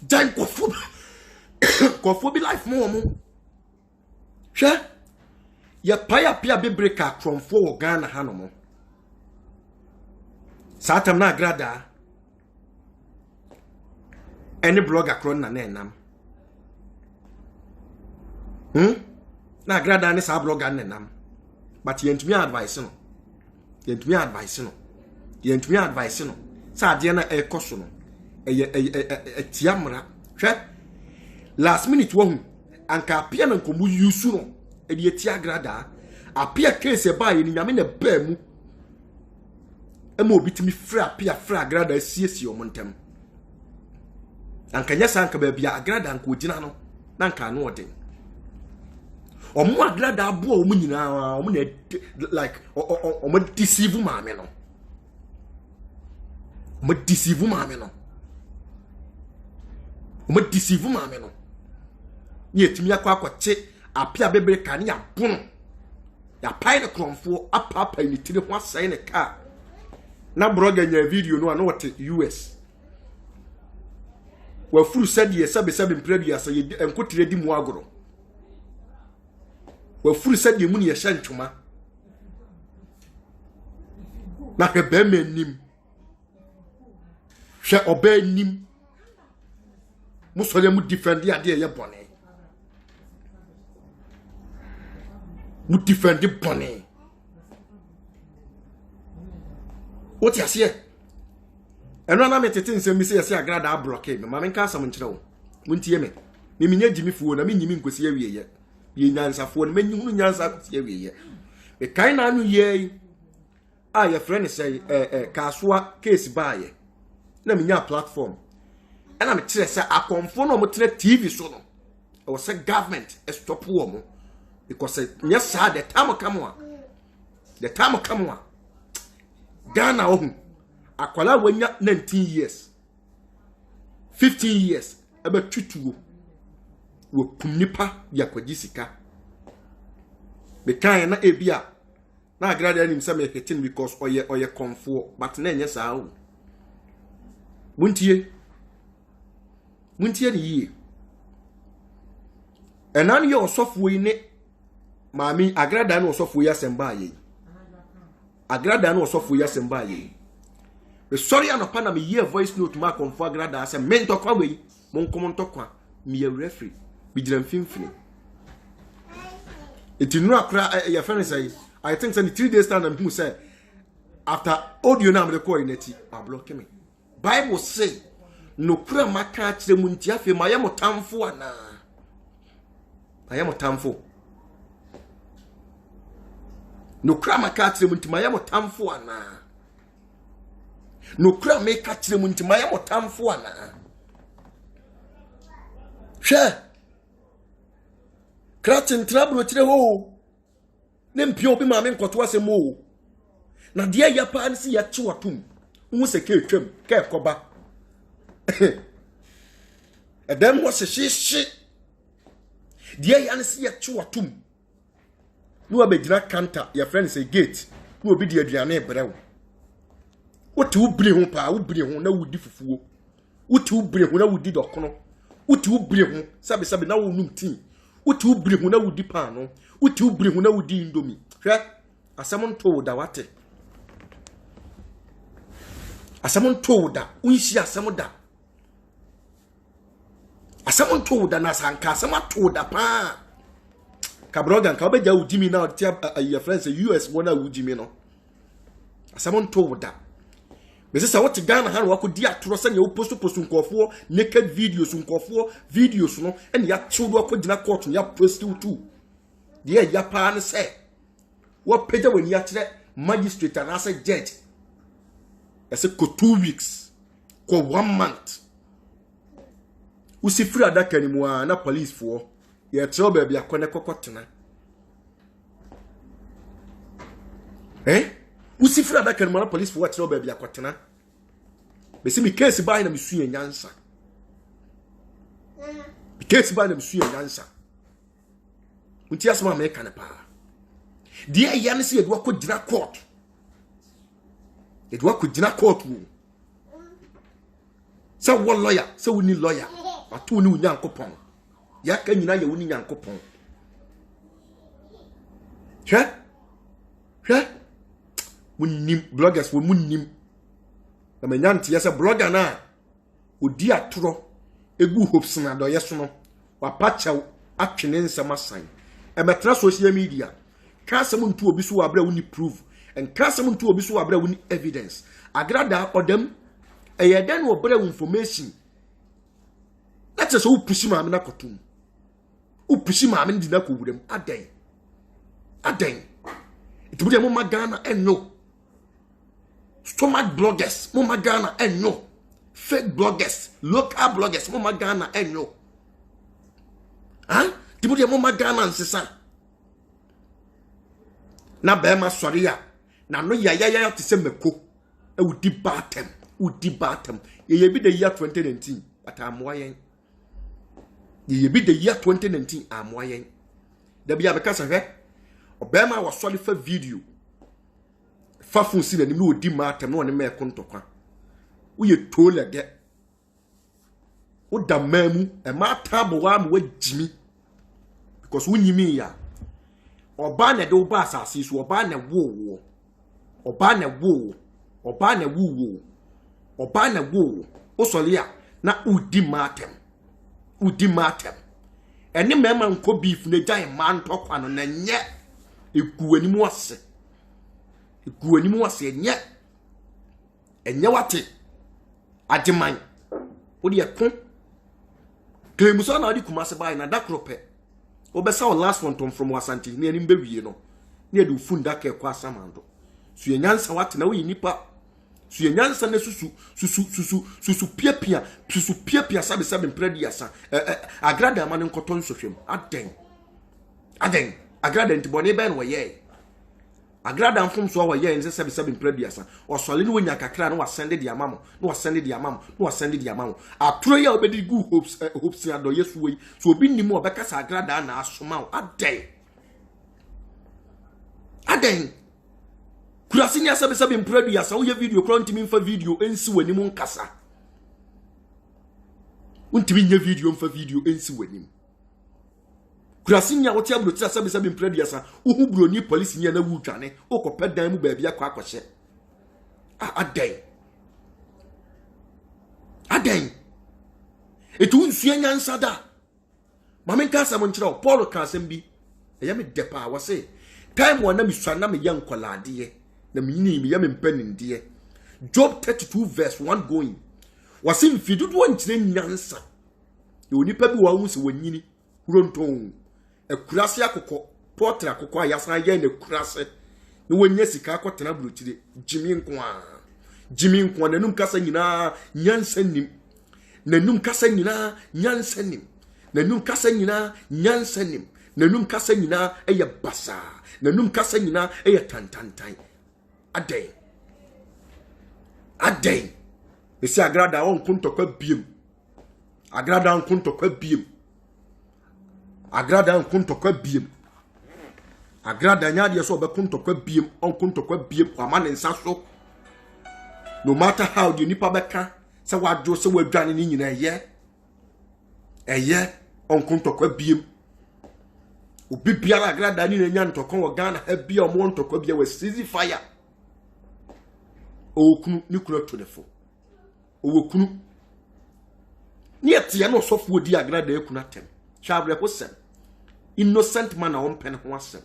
dan kofu bi life mo hwe ya pia be breaker from for Ghana hanomo satam na agrada any blogger kron na nenam na agrada ni sa blogger nenam but yentumi advice no sa de na ekoso no tiamra hwe last minute wo anka apia na nkomu yusu no e de tia grada apia case ba ye ni nyame na ba mu ema obitimi fra grada siesie omontem anka nyasa anka ba bia agrada anka ogina no na anka no odin Omo agrada abo omo nyina omo na like omo deceive maame no. Omo deceive maame no. Omo deceive maame no. Ni etimi akwa akwache apia bebre kan ya bono. Ya pai ne kromfo apapa ni tire ho asai ne ka. Na broga nya video no na wote US. Wa furu sade sebe mpredua sa ye enkotire di mu agoro. Wa furu sade mu ne ye hye ntwoma. Na hebe menim. Hwe oba nim. Musole mu defend ade ye bone. Mu defend bone. What you say? Eno na metete nsem bi se yesi agrada block me ma menka asam nkire wo muntie me minya jimi fuo na menyimi nkosi awieye ye nyansa fuo na menyihunu nyansa kosi awieye e kai na anu ye a ye friend say kasoa case baaye na menya platform na me kire say akonfo no mo tire TV so no e was say government stop wo mo because yes the time come on Ghana ohun akwala wanya 19 years 15 years ebe tutuo wo kumnipa ya kwajisika be kan na ebia na agrada nim say me hitting because oye comfort but na enye saa o muntie ni yi enan ye osofo yi ne maami agrada na osofo yi asemba yi agrada na osofo yi asemba yi. The sorry and upon me hear voice note ma comfort agrada say mento kwa we mon komonto kwa me referee be jiran finfini it no akra your friend say I think say 3 days time who say after audio na me call ineti I block me Bible say no kura maka kire mu ntia fe ma yemo tamfo ana ayemo tamfo no kura maka kire mu ntia ma yemo tamfo ana no kra me ka kire mu ntima ya motamfo ana hwe kra tintra bro kire ho ne mpio bi ma me nkoto asem o na de ya pa nsi ya chi watum hu se ke twam ke koba edem ho se shi de ya nsi ya chi watum no abegina counter your friend say gate no obi de aduane brew What you bring home, pa, who bring home, no would differ. What you bring home, no would docono. What you bring home, Sabi now noom tea. What you bring home, no would dipano. What you bring home, no would indomie. As someone told that what? As someone told that, we see as someone that. As someone told that, Nasanka, someone told that, pa. Cabrogan, Cabaja would Jimmy now, your friends, a US one, would Jimmy no. As someone told that. But this is what Ghana had work with the actors and you post nkofo naked videos nkofo videos no and ya children ko dina court ya prostitute too. The ya pa ne say what page when ya kire magistrate and as a judge. I say ko 2 weeks ko 1 month. We see free adaka anymore na police for ya tell baby akone kokotena. We see free that can police for what no baby akwatena. Be see me case by na misu nyansa. Be case by na misu nyansa. Unti asma me kan pa. Dia ya ne se edwa ko gina court. Edwa ko gina court wo. So one lawyer, so we need lawyer. Atu ni unyankopon. Ya ka nyina ya woni nyankopon. Hwe? Munim bloggers wo munim na manyanti yesa blogger na odi atoro egu hopes na do yeso no wa pacha atwene nsama san e metra social media ka asem ntu obi so abra woni proof and ka asem ntu obi so abra woni evidence agrada odem eyeden wo bra information that is who push ma me na kotum who push ma me ndi na ko wurem aden it be mo magana enno stomach bloggers, Mama Ghana, and no. Fake bloggers, local bloggers, Mama Ghana, and no. Huh? Tibudia Mama Ghana and Sisa. na bema sori a na no ya te se meko e wudi batem ye bi the year 2019 but amwa yen ye bi the year 2019 amwa yen da bia be kasa hwe obema wa sori fa video fa fun si na ni wudi matem no ne me kontokwa uye tole de uda mamu e ma tabo wa mu wajimi because wunyimi ya oba na de oba asase so oba na wo oba na wo oba na wo oba na wo osolia na udi matem eni mema nko beef na gyan man tokwa no na nye ekuanimu ase enye wate ajeman odi ekon klemuso na odi kumase bai na dakrope obesa o last one tom from Wasanti ne ani mbewie no ne ade ufunda ka ekwa asamando su yenyansa wate na wo nipa su yenyansa ne susu piapia sabe mpredi asa agrada ma ne nkoton sohwem aden agrada ntibone ben wo ye agrada mfom so wo ye nse sabe mpredi asa osole ne wonya kakra na wasende di amamo atro ya obedi gu hopes ado yesu we so obi nimo obekasa agrada na asoma aden kurasi nya sabe mpredi asa wo ye video kro ntimi mfa video ensi wanim nkasa untimi nya video mfa video ensi wanim kurasi nya wote aburo tira sabe mpredi asa uhu broni police nya na wudwane okopɛ dan mu ba bia kwa akwahye aden etu nsua nyansa da mame nka asam nkyerɛ Paul ka asam bi eya me depa wa se time wona me sua na me ye nkolade na me yini me ye me mpaninde Job 32 verse 1 going wase mfidudu nkyerɛ nyansa e onipa bi wa hu se wanyini ronton akurase akokɔ portrait akokɔ ayasa ye na akurase ne wanya sika akɔtena brotire jimi nko nanum kasa nyina nyansa nim nanum kasa nyina nyansa nim nanum kasa nyina nyansa nim nanum kasa nyina eye basa nanum kasa nyina eye tantantan aden esi agrada on kuntokwa biem agrada on kuntokwa biem agrada nyaade so obekontokwa biem on kuntokwa biem kwama ne nsa so no matter how the nipa beka se wadwo se wadwane ni nyina eye on kuntokwa biem obi biara agrada ni nya ntokon wo Ghana ha bia omo ntokwa bia we seize fire okunu ni kura tonefo owokunu ni etia no sofo odi agrada ekuna tem chabre ko sem innocent man na ompen ho asem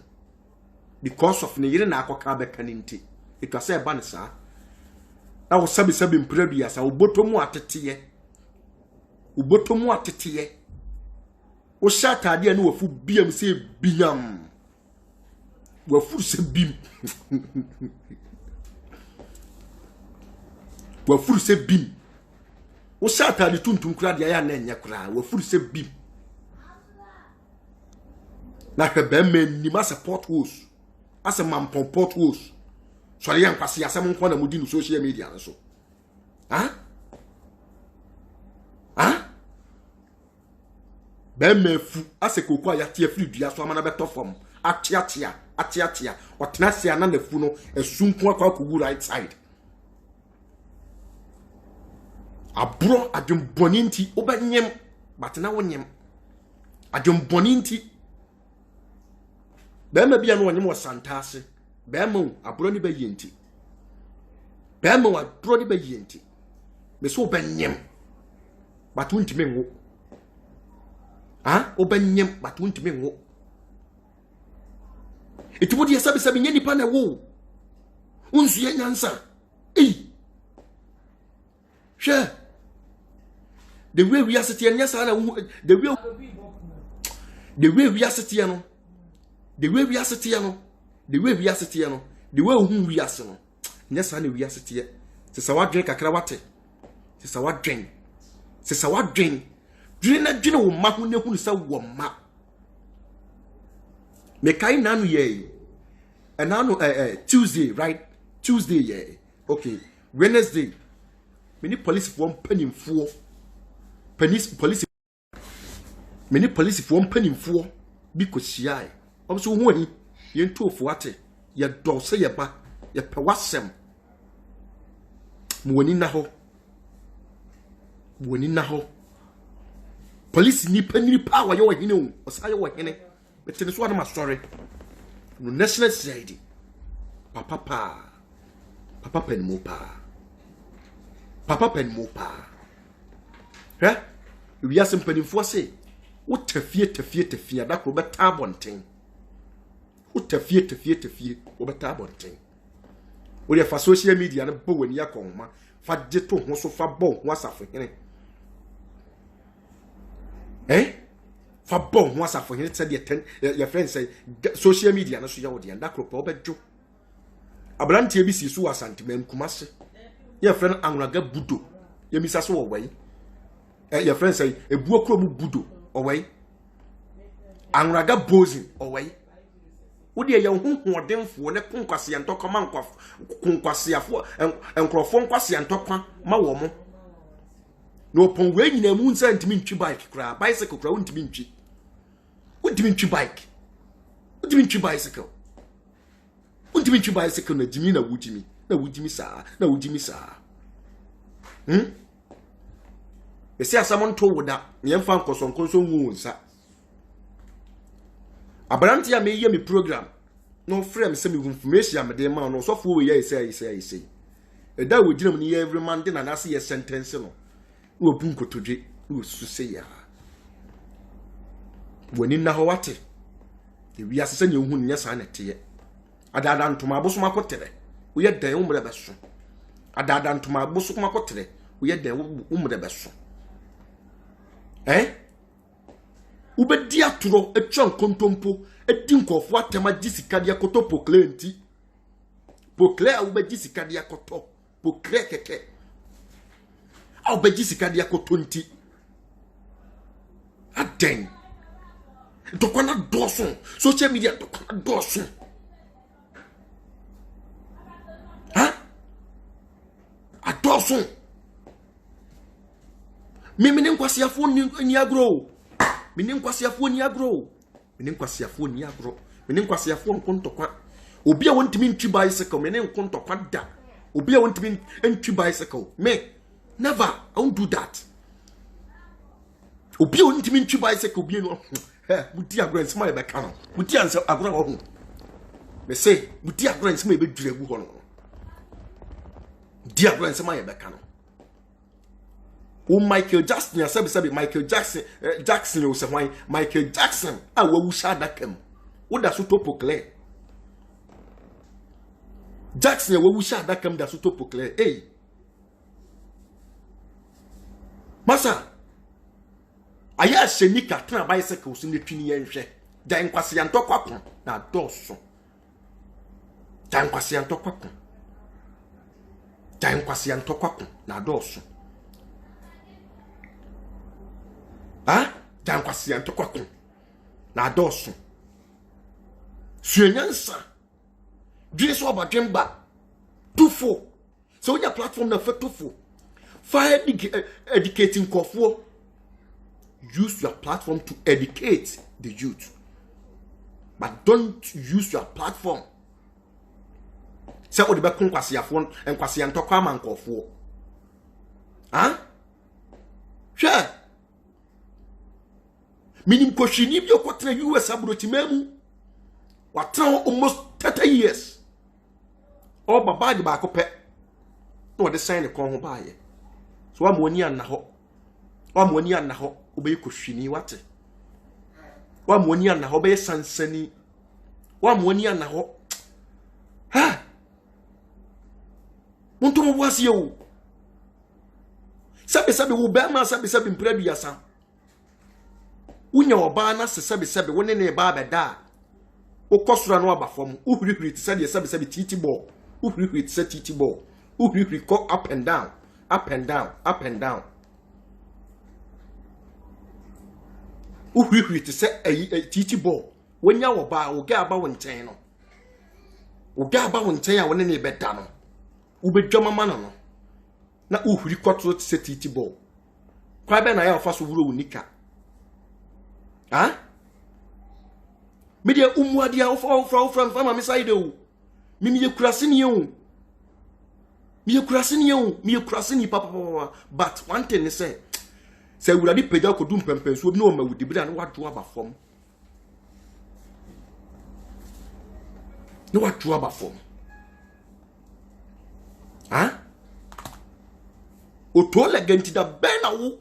because of ne yire na akoka beka ninti itwase eba ne saa na wo sabi mpradu ya sa ubotomu atete wo shatade ane wafu biam se biam wafu se bim wafu se bim wo shatade tuntum kura de ya na enya kura wafu se bim na hwebe men ni ma support host ase mampon port host so le yan kwase asem nko na mudi no social media so be mefu ase kokwa ya tie free dua so amana beto fom atiatia otena se ana na fu no esunku akwa ko right side abro adwemboni nti obanyem batena wonyem adwemboni nti be ma bia no wonyem wasantase be ma abro ni be yenti be ma abro ni be yenti me so obanyem batu ntime ngo obanyem batu ntime ngo etubodi sabi nyeni pa na wo unsu ye nyansa hwe the way we are sitting nyasa na the way we are sitting no the way we are sitting no the way we are sitting no the way who we are no nyasa na we are sitting se sa wadwen kakra wate se sa wadwen dwene wo ma hu ne hu se wo ma me kai nanu ye And now Tuesday, right? Tuesday, yeah. Okay. Wednesday. Many police for one penny for police. Many police for one penny for because she I. Also, when you two for what? Ya do say ya ba ya pe wasem. Woni na ho. Police ni power yo hine o. Osa yo hine. But this one my story. No national society. Papa pen mo pa. Heh? We are some penifo say. What tefie da ko beta bonten. What tefie wo beta bonten. We dey for social media na bo wani akon fa jeto ho so fa bo ho asafo hene. Fa bo ho asafo hene say your friend say social media na so ya wo dey da ko pa obedwo. Abrante bi si so asantemam kumase. Your friend Anuraga Budo. Your missus away. Your friend say a buokro budo away. Anuraga bozin away. Would you young who are them for the conquasi and talk a man conquasia for and crofon quasi and talk my woman? No pon way in a moon sent to mean bike, cry bicycle crown to mean cheap. What do you mean bike? What do you mean bicycle? What do you mean bicycle? Na Jimmy na Wujimi. Na Wujimi sa. They say someone told that me fan koson wu sa. Aberantia me ye me program. No frame say me information am dey ma no so for we say. E da we gina me every man dey na na say sentence no. We open kotodwe, we su say ya. Wani na ho wate. E wi asese ne hu nya sa na te. Adada ntoma aboso makotere. We yet den umre beso. Adada ntoma aboso makotere. We yet den umre beso. Ubedi aturo etwa nkontompo edi nkofo atema gisika dia koto pokle nti. Pokle ubedi sika dia koto. Pokle keke. Ubedi sika dia koto nti. Aden. Dokwana doson. Social media dokwana doson. Adoson. Mimi nkwasiafo ni agro. Mini nkwasiafo ni agro. Mini nkwasiafo nkontokwa. Obi a wontimi ntwi bicycle mini nkontokwa da. Obi a wontimi ntwi bicycle. Me never. I won't do that. Obi a wontimi ntwi bicycle obi no. Muti agro nsema e be ka no. Muti ansa agro wo ho. Me say muti agro nsema e be dure gu ho no. Dear friends, my becano. Oh, Michael Jackson, I said, Michael Jackson, was why Michael Jackson, I will shut that him. What does you topo clear? Jackson, will shut that him, that's you topo clear. Hey, Massa, I asked Shenika, turn bicycles in the Trini and Shay. Dan Quasian Tokapon, now Dawson. Dan Quasian Tokapon. Dan Quasian Tokapon, now Dawson. Dan Quasian Tokapon, now Dawson. Swenyansa. Dress over Jemba. 2-4. So your platform na 2-4. Fire educating Kofuo. Use your platform to educate the youth. But don't use your platform. Say what the Kwasi phone and Kwasi and Tokama Kofuo. Sure. Minim Koshini bio kwatra US abrotimemu. Watan almost 30 years. Oh, baba di ba ko pe. No de sign ko ho ba ye. So amoni an na ho. Amoni an na ho obey Koshini wate. Amoni an na ho be sansani. Amoni an na ho. Ha. Monto mo wase o. Sabe wo be ma sabe mpra biasa. Unya oba na sabe woni ne ba beda. Okosura no aba fom uhurihuri tse de sabe titi ball uhurihuri tse titi ball uhurihuri go up and down uhurihuri tse titi ball wonya wo ba wo ga aba wonten no Oga ba won chen ya won ne beda no. Ubedwa mama no. Na uhuri kwatro se titi ball. Kwa be na ya ofa so wuro unika. Ha? Media umwadia ofra mama me side o. Mimi ye kurase ni o. Mi ye kurase ni papa. But one thing is say wurade pagya ko dum pempenso bi no ma wudi bra na wado aba fom. No wado aba fom. Ha? O to legenti da ben na wo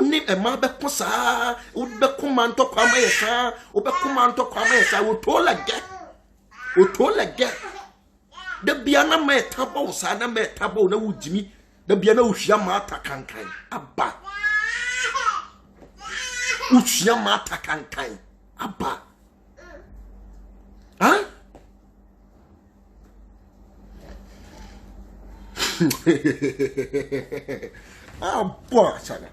ni e ma be ko saa, wo be ko man to kwama ye saa, wo be ko man to kwama ye saa, wo to lege. Da bia na me tabo saa na me tabo na wujimi, da bia na uhia ma atakankan. Aba. Uhia ma atakankan. Aba. Ha? Ah, boy, chana.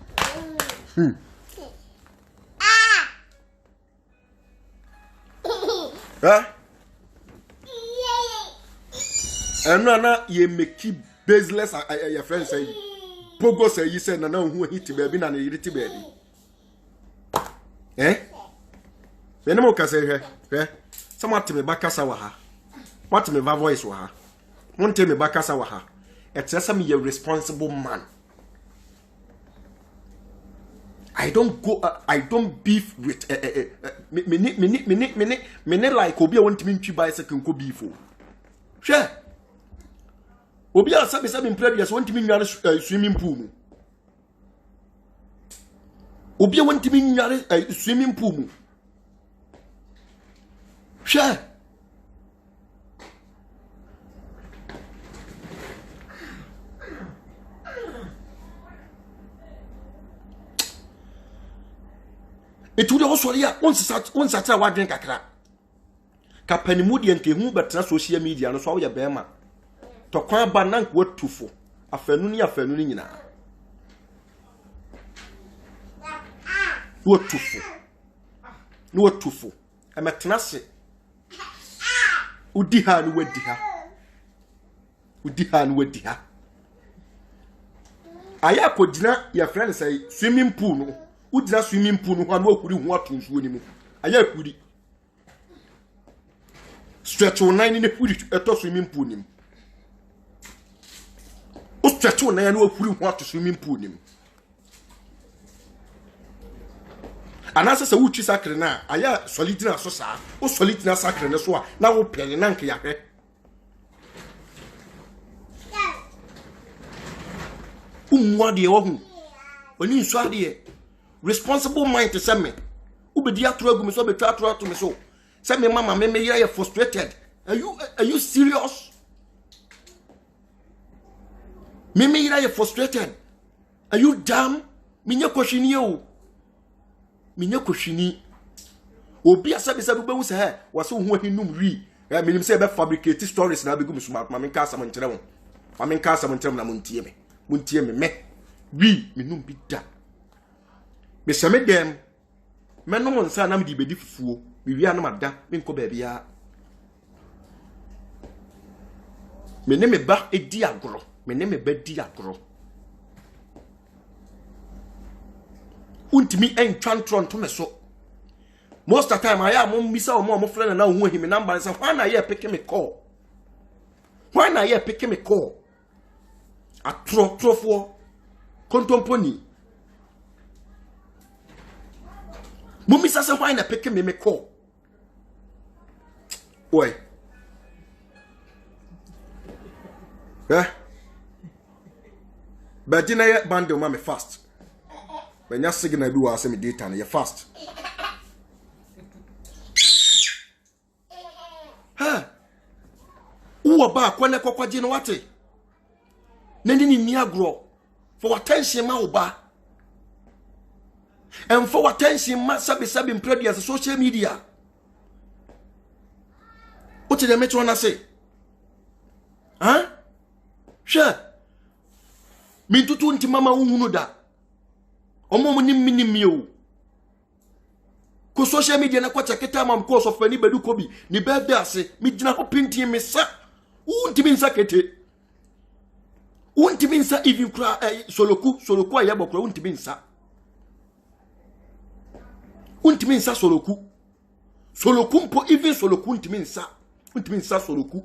Huh? And na ye make baseless your friend say Pogo say you said na who hit baby na hit baby. Eh? When mo ka say he someone to me bakasa wa ha. What me voice wa ha. Won't tell me bakasa wa ha. It's just me a responsible man. I don't beef with me like obi want me to buy second ko beef. Sure. Obi a sabi previous want me nyare swimming pool. Obi want me nyare swimming pool. Sure. It would also be once such a word drink a crack. Capanimudian Kimu, but social media, and so your bema. To quite banank what to for a fenunina. What to for? No to for. I'm a tenacity. Udihan with dear. I could dinner your friend say swimming pool. Udra swimming pool no one work with what to swim. I could stretch on 9 in the pool at a swimming pool. Stretch on 9 work what to swimming pool. And as a witch sacre now, I am solidina sosa, or solidina sacre so now penny nanky. What the oven? When you saw the responsible mind to send me. Ube dia throw me so be try to me so. Send me mama me you frustrated. Are you serious? Me you frustrated. Are you dumb? Minya kwashini o. Minya kwashini. Obi asabi sabi be wusa he waso hu ahinum ri. Minim say be fabricate stories na be gum smart ma menka asam nkyere wo. Ma menka asam nkyere na montie me. Montie me. Wi minum bi da. Me seme dem menom nsa na me di bedi fufuo me wi anam ada me nko ba bia me ne me ba edi agoro me ne me ba di agoro untimi entwantron to me so most of the time I am misa o mo friend na hu him number say why na ye pick me call atrofo kontomponi Mummy says, why not pick me call? Oi. Eh? But dinner yet bundle mammy fast. When you're singing, I do ask me daytime, you're fast. Huh? Who about when I cock a what? Nending in Niagro for attention, Mauba. And for attention, sabi in previous social media. What did the metro wanna say? Huh? Sure. Me to 20 mama unuda. Omo ni minimio. ko social media na kwa chaketa mam course of any bedu kobi ni birthday ase mi gina ho pinti me sa untimi nsa kete untimi nsa even kra soloku ayabo kra untimi nsa soloku mpo even soloku untimi nsa soloku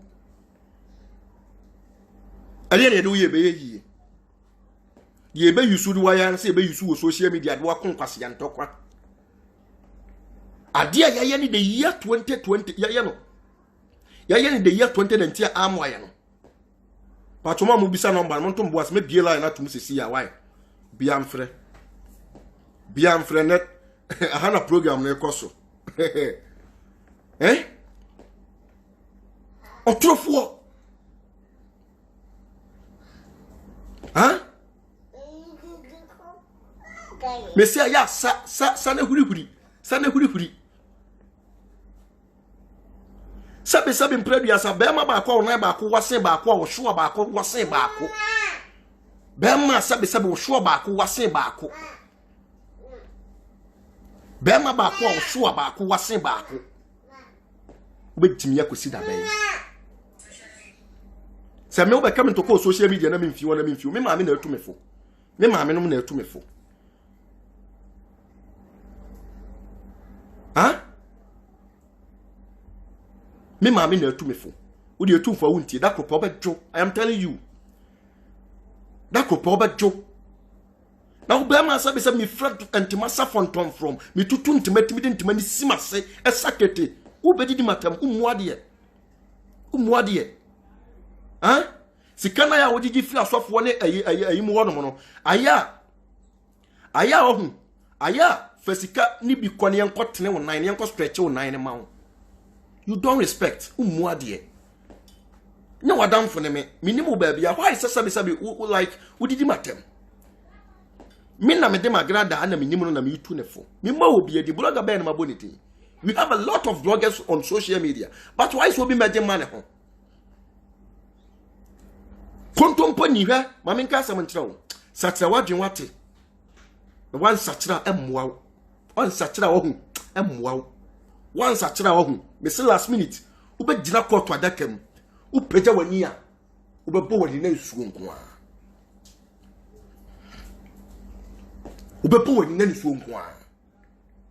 ali ne do ye be yi ye be yusu di waya se be yusu wo social media do akon kwase ya ntokwa adia ya ni the year 2020 ya no ya ni the year 2019 amwa ya no patoma mu bisa number mo ntom boas me bie line na tum sesi ya why biam frɛ net ahana program na ekoso otrofo Mesia ya sa na huri sabe mpredua sa bema ba kwa ona ba ko wase ba ko wo hwo ba ko wase ba ko bema sabe wo hwo ba ko wase ba ko bema ba ko wo hwo ba ko wase ba ko obetimi yakosi da ben se me obeka me to ko social media na me mfi me ma me na atumefo me ma me no na atumefo me mami na atumefo wo de atumfo wuntie da kopo bejo I am telling you da kopo bejo na wo be ma sabe se me friend antima safonton from me tutu ntimati me ntimani simase esakete wo bedidi matam umuade sikana ya wodigi fi asofo ne ayi mu wono no aya ohun aya fasika ni bi kone yenkotene wo nan yenko stretch wo nan ne ma wo you don't respect umuade ne wadam fo ne me minimum ba bia why sabi like wodidi matem me na me de magrada na minimum na me yitu ne fo me ma obi edi blogger ben ma boniti we have a lot of bloggers on social media but why so be meje man ho kontompo ni hwa ma me nka asem nkyerɛ wo satra wadwen wate wan satra emmoa wo wan satra wo hu emmoa wo wan satra wo hu me say last minute wo be gina court adakam wo peja wani a wo be bo wani na nsuo nko a wo be bo wani na nsuo nko a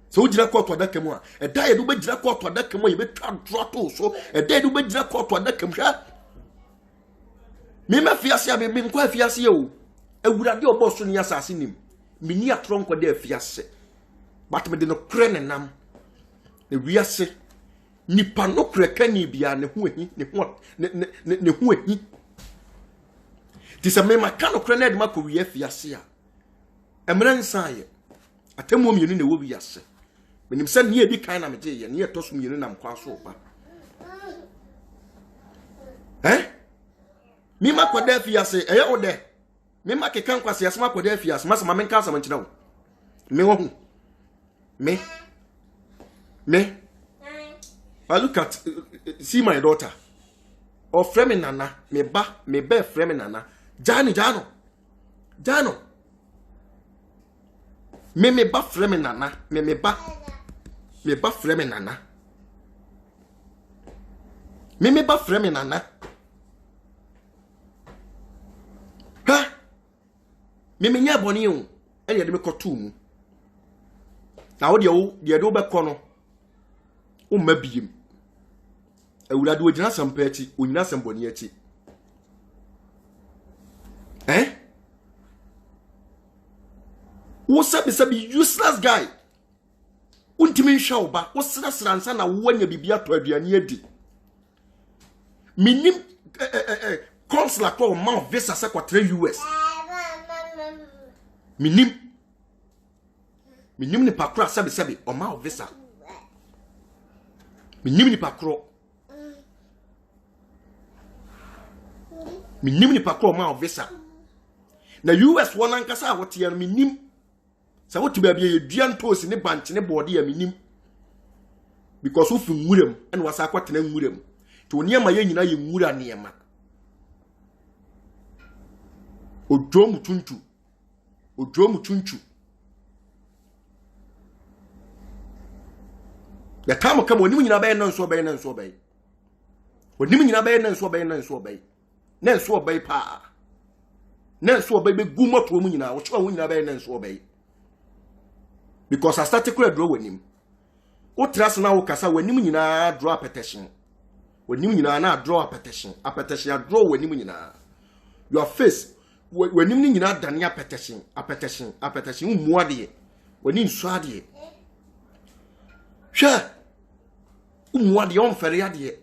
so wo gina court adakam a eda ye do be gina court adakam a ye be twa droto so eda ye do be gina court adakam hwa me ma fiase a me nko afiase ye o awurade oboso ni asase nim me ni atronko de afiase but me de no kre ne nam e wiase nipa no kre kani bia ne ho ahi ne ho ahi ti se me ma ka no kre na de ma ko wi afiase a emre nsan ye atemu mienu ne wo wiase me nim se ne edi kan na me je ye ne ye toso mienu na mkwa so ba mi ma kwada afiase eye ode me ma kekan kwase asma kwada afiase ma sama men ka sama nkyina wo me wo hu me I look at see my daughter or frame nana me be frame nana jano me ba frame nana me ba frame nana me ba frame nana ha me nya boni o e ye de me kotu mu na wo de do be kono o mabiem awurade ogina sampa achi onyina samboni achi wo sabi useless guy untimi nhwa oba wo sra nsa na wo anya bibia to aduane adi minim consular to ma visa se kwatre US minim ni pakura sabi o ma visa minim ni pakuro ma visa na US won ankasa wote ya minim sa wote ba bia yeduan tosi ne bank ne body ya minim because ofu nwurem ene wasa kwatena nwurem to niema ye nyina ye nwura niema odwomu tuntu the time come when you na so obey na so obey when you na so obey na so obey na so obey pa na so obey be gu moto mu nyina wo che wo nyina na so obey because I started to draw with him. O trust na wo kasa wanim nyina draw a petition. Wanim nyina na draw a petition. A petition draw wanim nyina. Your face wanim nyina dane a petition. A petition mu ade. Wanim so ade. Hwe. Mu ade on fere ade.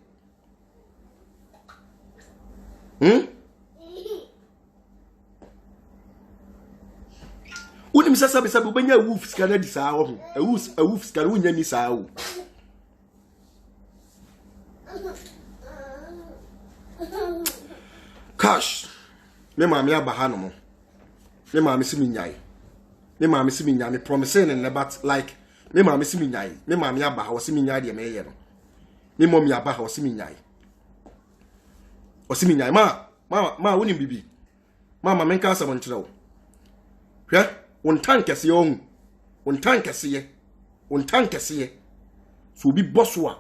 Unim sasa bisa ubenya wolf skana di saa ho. A wolf skana unya ni saa ho. Cash. Me maami abaha no mo. Me maami si minyai. Me maami si minyai me promising and but like me maami si minyai. Me maami abaha wo si minyai de me ye no. Me mommy abaha wo si minyai. Wo si minyai ma unim bibi. Mama menka asam nkyerɛ wo. Hwɛ on tankese on tankese so be bosswa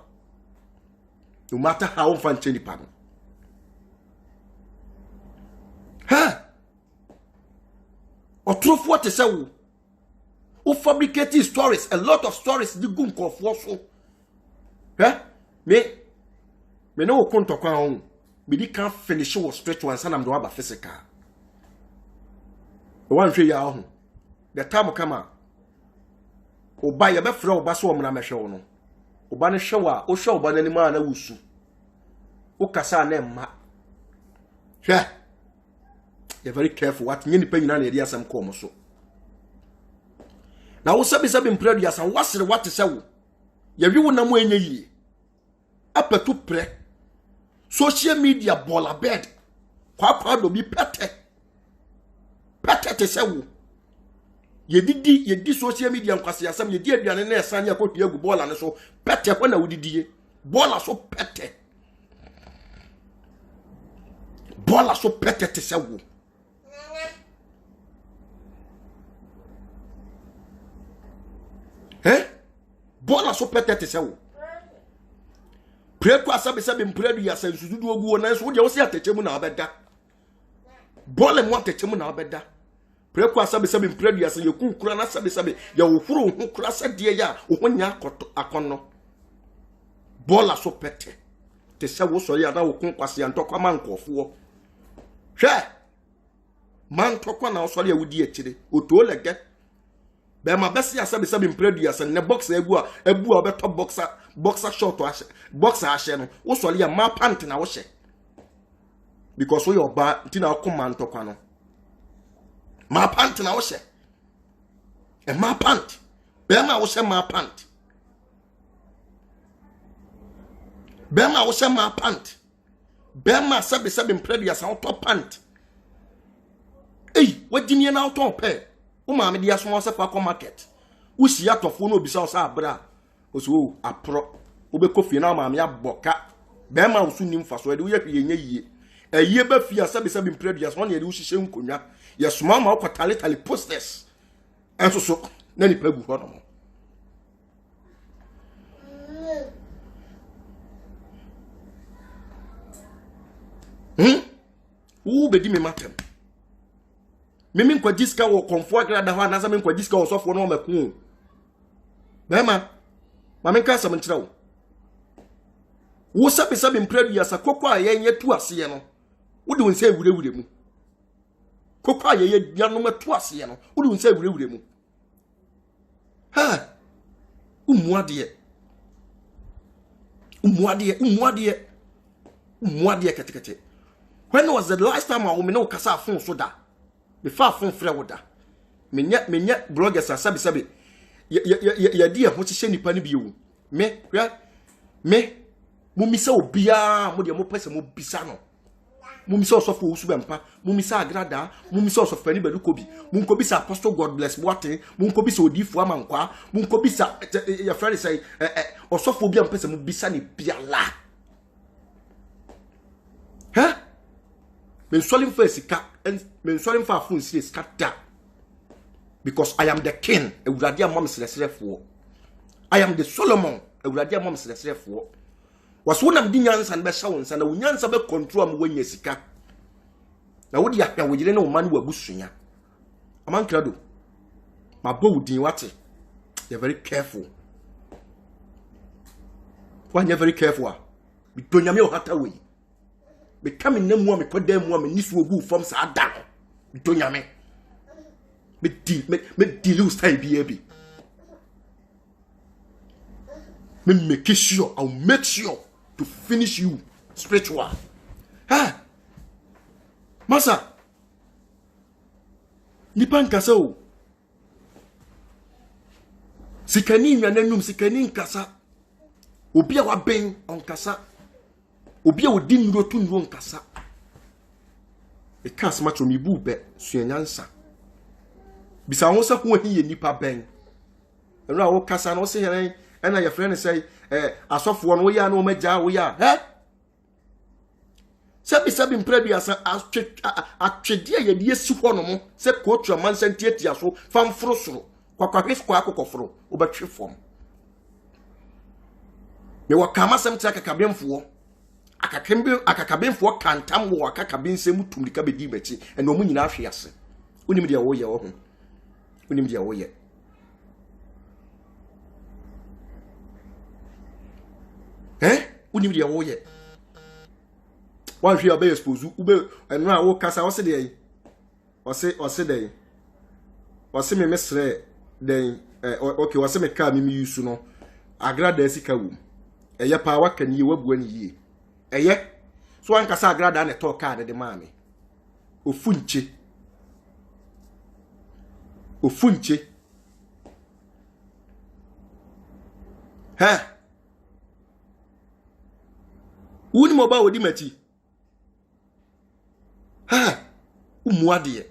no matter how fan change pan ha otrofo te se wo fabricate stories, a lot of stories the gun kofo so ha me no konto kwa on me di can finish wo spiritual and am do aba physical one hwe ya ho the time come oba ye be fra oba so omna mehwe wo no oba ne hwe wa o hwe oba nanim ana wusu o kasa na emma hwe you very careful what nyini pa nyina na edi asem ko mo so na wo sabi mpradu yasan wasere what se wo ye wi wo na mo enye yi apetu pre social media bola bed kwa do bi pete te se wo yedi social media nkwase yasam yedi aduane na esan ya kotu agu bola ne so pete ho na wodidie bola so pete te se wo bola so pete te se wo preku asabe mpradu yasan sududu ogu na so de wo se atechemu na abeda bola mu atechemu na abeda preku asabe mpradu yasan yeku kura na sabe ya wohuru hu kura sade ya ohonya akono bola so pete te se wo so ya da wo kwase antokwa mankofo hwe man tokwa na osori awudi akire oto lege be ma besi asabe mpradu yasan ne boxer ebu a beto boxer short ashe boxer ashe no osori ya ma pant na wo hye because we oba ntina akoma ntokwa no ma pant na wo hye e ma pant be ma wo hye ma pant be ma wo hye ma pant be ma sabe mpradu yasan top pant wajini na auto pe o ma me dia so wo sefa ko market wo si atofo no obisa o sa abra o so apro wo be kofie na ma me aboka be ma wo su nim fa so de wo ye hwe yenye yie aye ba fia sabe mpradu yasan ne de wo hihye nkonwa ye soma ma wo tale posters enso so na ni pagu ho no wo be di me matem mimi nkwa diska wo konfo agrada ho anasa me nkwa diska wo sofo no maku bema ma me nka asam nkyira wo sabe mpradu yasa kokko ayenye tu ase no wo de wonse awurewure mu kokko ayeye yanom tu ase no wo de wonse awurewure mu ha umuade ketekete. When was the last time I woman no kasa phone so da before phone frɛ wo da menya bloggers asabe ya di ho hye nipa ne biwo me mumisa obia mo de mo pese mo bisa no mumisa osofo osu bempa mumisa agrada mumisa osofo ni bedukobi munko bisa apostle God bless boate munko bisa odifu amankwa munko bisa ya friend say osofo obia mpese mo bisa ne biala men solim fa sika and men solim fa phone serious kata because I am the king ewurade amam selesrefo I am the Solomon awurade amam sresrefo waso nam di nyansa na be sha wonsa na wonyansa be control am wanya sika na wodi ahwa wogire na woman wabusunya amankrado mabo din wate you're very careful when you're very careful bi tonyame o hata we be come na mu am kodam mu am nisu ogu from sa ada bi tonyame me deal style bi me make sure I'll make sure to finish you spiritual masa nipa nkasa o sikani nwananum sikani nkasa obi a waben onkasa obi a odi nuro tu nuro nkasa e ka smatro mi bu be suanyansa bisa ho sa ho hi ye nipa ben eno a wo kasa no se heren ena your friend say asofo no ya no magya wo ya sabi mprabi asa atwede ye de esi ho no mo se kotu amansan tietia so famforo soro kwakwahwes kwa akokoforo obetwe fom me wakama sem tia kakabemfo akakabemfo kantam wo akakabensem tumlika bedi bachi eno mu nyina ahwe ase unim dia wo ye wo ho unim dia wo ye unim dia wo ye wan hwe abe expose ube eno a wo kasa wo se de ose de ose me mesre de okay wase me ka me yusu no agrada sika wum eye pa waka ni wabu ani yie eye so an kasa agrada na to ka de maame ofunche wuni mo ba wodi mati umuade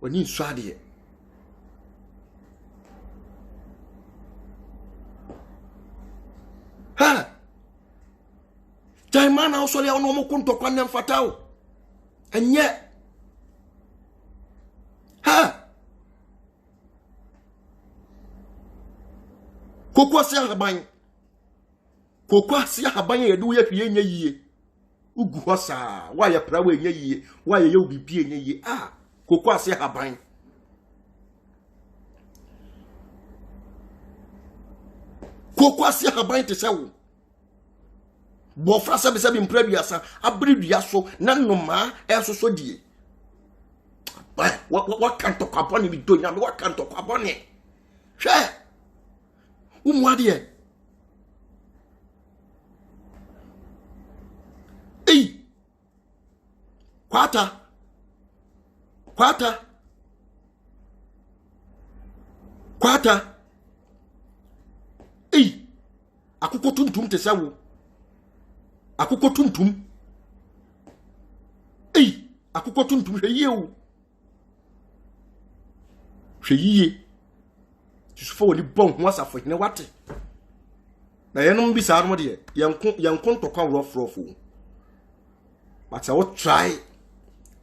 woni nsuade Jaimana osole ono mo kunto kwa nem fatao enye kokwa si haban ye du ye hwie nya yie ugu hosa wa ye pra we nya yie wa ye obibie nya yie kokwa si haban te sewo bo fra sabi mpraduasa abriduaso na noma esoso die what can't talk about ni bidonya me what can't talk about ni hwe umwade kwata akukọ tuntum te sawo akukọ tuntum hweye o hweye susufo woni bon ho asafo ne wate na yenom bi sa no de yanko ntokwa rofrofo but I will try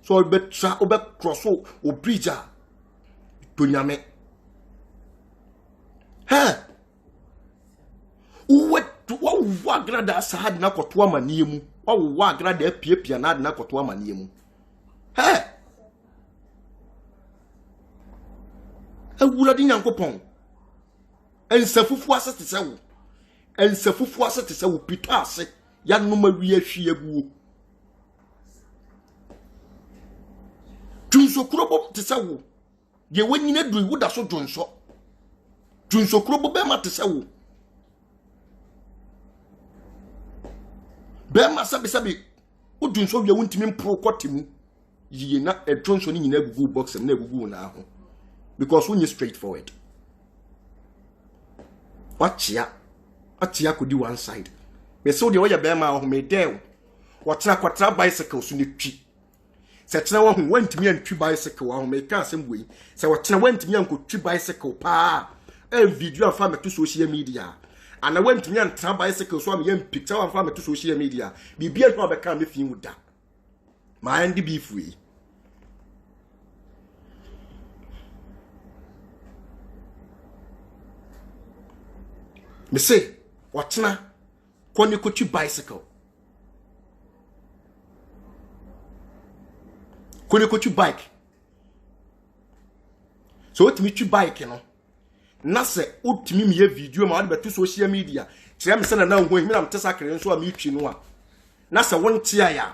so I bet try obe cross o bridge to nyame wa grada sahad na koto amanie mu wa grada apiepia na koto amanie mu awura di nyankopon ensafufu asete sewo pita ase ya noma wi ahwie aguo junso krobo te sewo ye wanyina dui wuda so junso krobo be ma te sewo Bema sabi udunso wi wuntimi mpro kwatemu yiye na edronso ni nyina gugu box na gugu na ho because when you straightforward achia could do one side be so de oya bema ho me dew watra kwatra bicycle so ne twi se tena wo ho wantimi antwi bicycle ho me ka asem boi se wotena wantimi ankotwi bicycle pa video afa me to social media and I went to me and try bicycle so I'm young picture and farm to social media. Be beer no become if you would that. My and be free. Me say, watchna, koni kochi bicycle. Koni kochi bike. So what me chi bike, you know? Na se utimi me video ma ade beto social media. Tire me se na ho himi na mtesa kire nso a me twi no a. Na se won tia ya.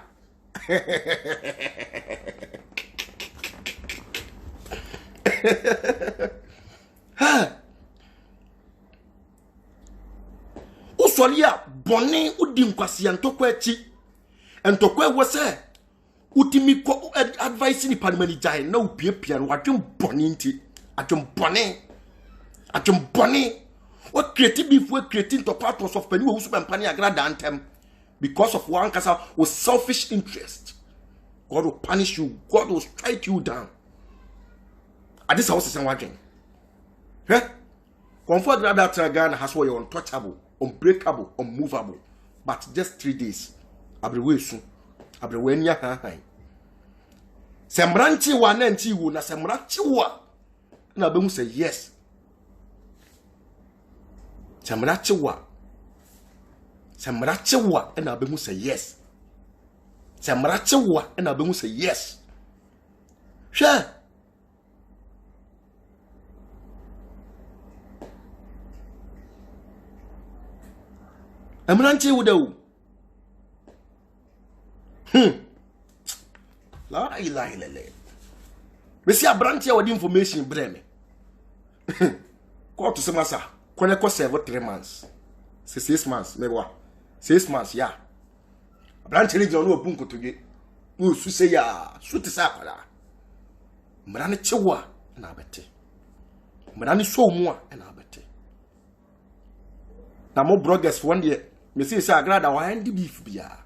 Ha. Usolia boni udi nkwasi antokwa echi. Entokwa wo se utimi ko advice ni parliament jai na upiepia no adwem boni nti. Adwem boni. What creative beef we creating to partners of penny who super company agrada antem because of one kasa with selfish interest. God will punish you. God will strike you down. At this house is watching. Eh? Comfort that Ghana has why you're untouchable, unbreakable, unmovable. But just 3 days. I'll be way soon. I'll be when you're high. Sembranchi wa nenti wu na sembrachi wa. Na be mu say yes. Sembrachi wa na be mu say yes. Sembrachi wa na be mu say yes. Sure. Emranchi wu da. La ilaha illallah. Me see abranti a information bre me. Ko to semasa. Kone ko serve 3 months. 6 months me wa. 6 months ya. Abranti ni no obu nkotoge. No su se ya, su te sa kwala. Mra ne chewa na abete. Mra ne so mu a na abete. Na mo bloggers one day me see say agrada wa ndi beef bia.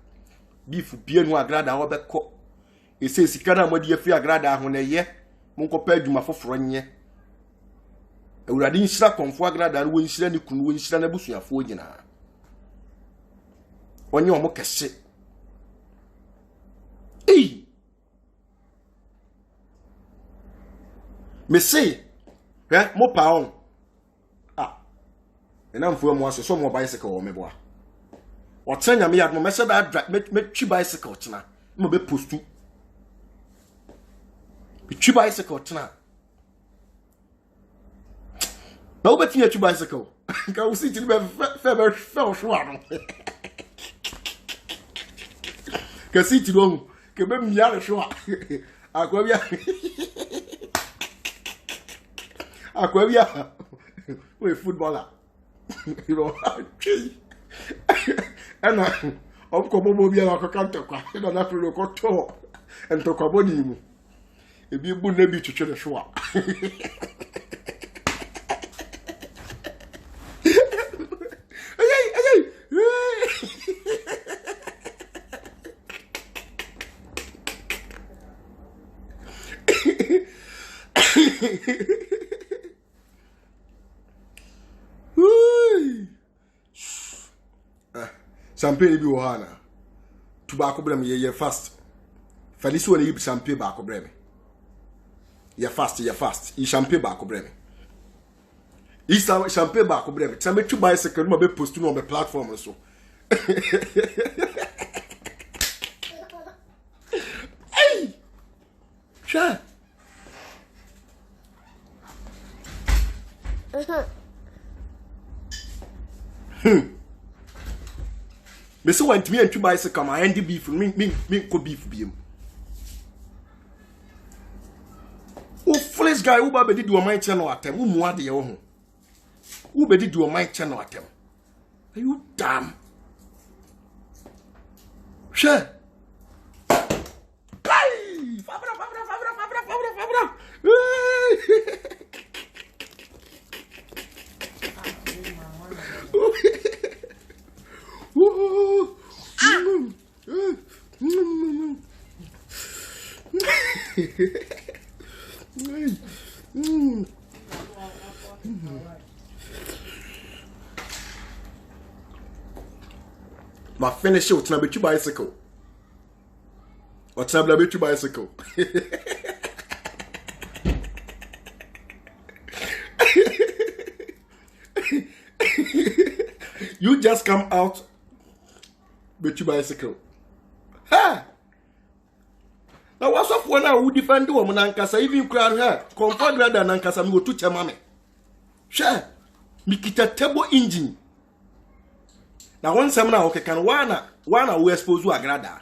Beef bia no agrada wa beko. E say sika na modi afi agrada ho na ye. Mo nkopa adwuma foforo nye. Ewurade nhyira konfo agrada wo nhyira ne kunu wo nhyira na busuafo nyina. Onye omo kese. Me say, mo pa on. And I'm for more so more bicycle or me boy. Or tell me at my message that drive me 2 bicycle tina. Mo be post to. Be 2 bicycle tina. Now bet me 2 bicycle. Can we see to be fair sure. Can see to do. Can be me ya sure. Akwabia. We footballer. You know, and I'm coming here like a canter. I don't have to look at all and talk about him. If you wouldn't be to the show. Champagne bi ohana tobacco brem ye fast falisi wona yi champagne ba ko brem ye fast yi champagne ba ko brem yi champagne ba ko brem tsa me tu bicycle no be post no on the platform so hey sha Me so want me and 2 bicycle my end beef me ko beef biem. O flesh guy who ba be di do my channel atem wo mu ade ye wo ho. Who be di do my channel atem. Are you damn? Sure. Fabra. My finish it with a 2 bicycle. What's up, 2 bicycle? You just come out with your bicycle. Ha! Now what's up when I would defend you, Nankasa, even crown her, comfort rather than Nankasa, go to Chamame. Share, Mikita table engine. Now, one summer, okay, can one we expose you a grada.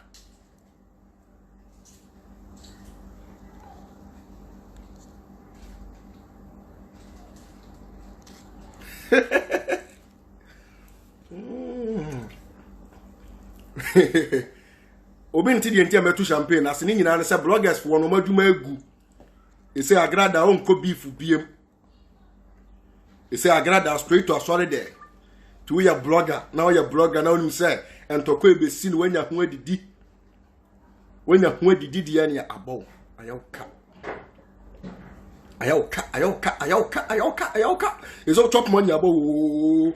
Obin ti di enti ametu champagne na sini nyina ne se bloggers for no madwuma egu e se agrada on ko beef biem e se agrada straight to asore there to we blogger now you blogger now you say entoko e be si no wanya ho adidi dia ne abo ayoka is all chop money abo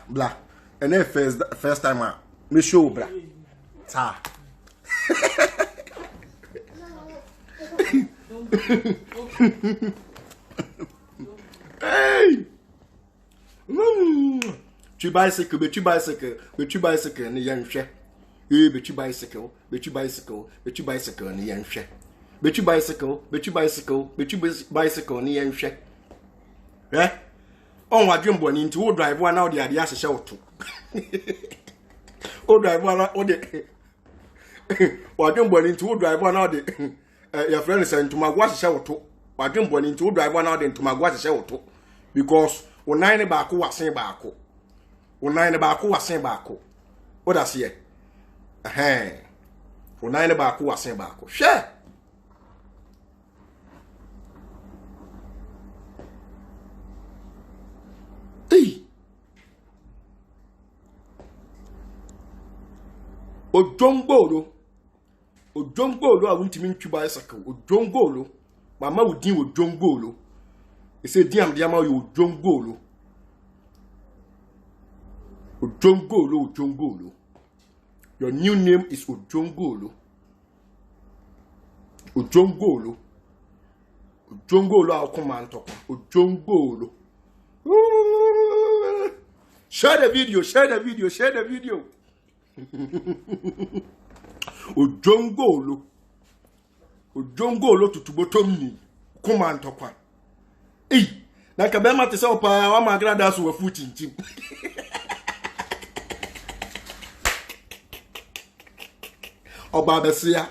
blah and then first time me show blah sa hey tu bicycle ni yanhwe betu bicycle ni yanhwe betu bicycle ni yanhwe on wadwembo ni nti wo drive one now the ade ahye woto o drive one o de wadwembo ni nti wo drive one now the your friend say ntuma gwa ahye woto wadwembo ni nti wo drive one now the ntuma gwa ahye woto because onan ne baako wasen baako o da se onan ne baako wasen baako hwe Ojongolo a wuntimi ntwi bicycle ojongolo mama wudin ojongolo e se diam diama yo ojongolo your new name is ojongolo a command ojongolo share the video Ojongolo tutubotomni command tokwa na ka be mate se opa wa magrada so wafu tintim oba besia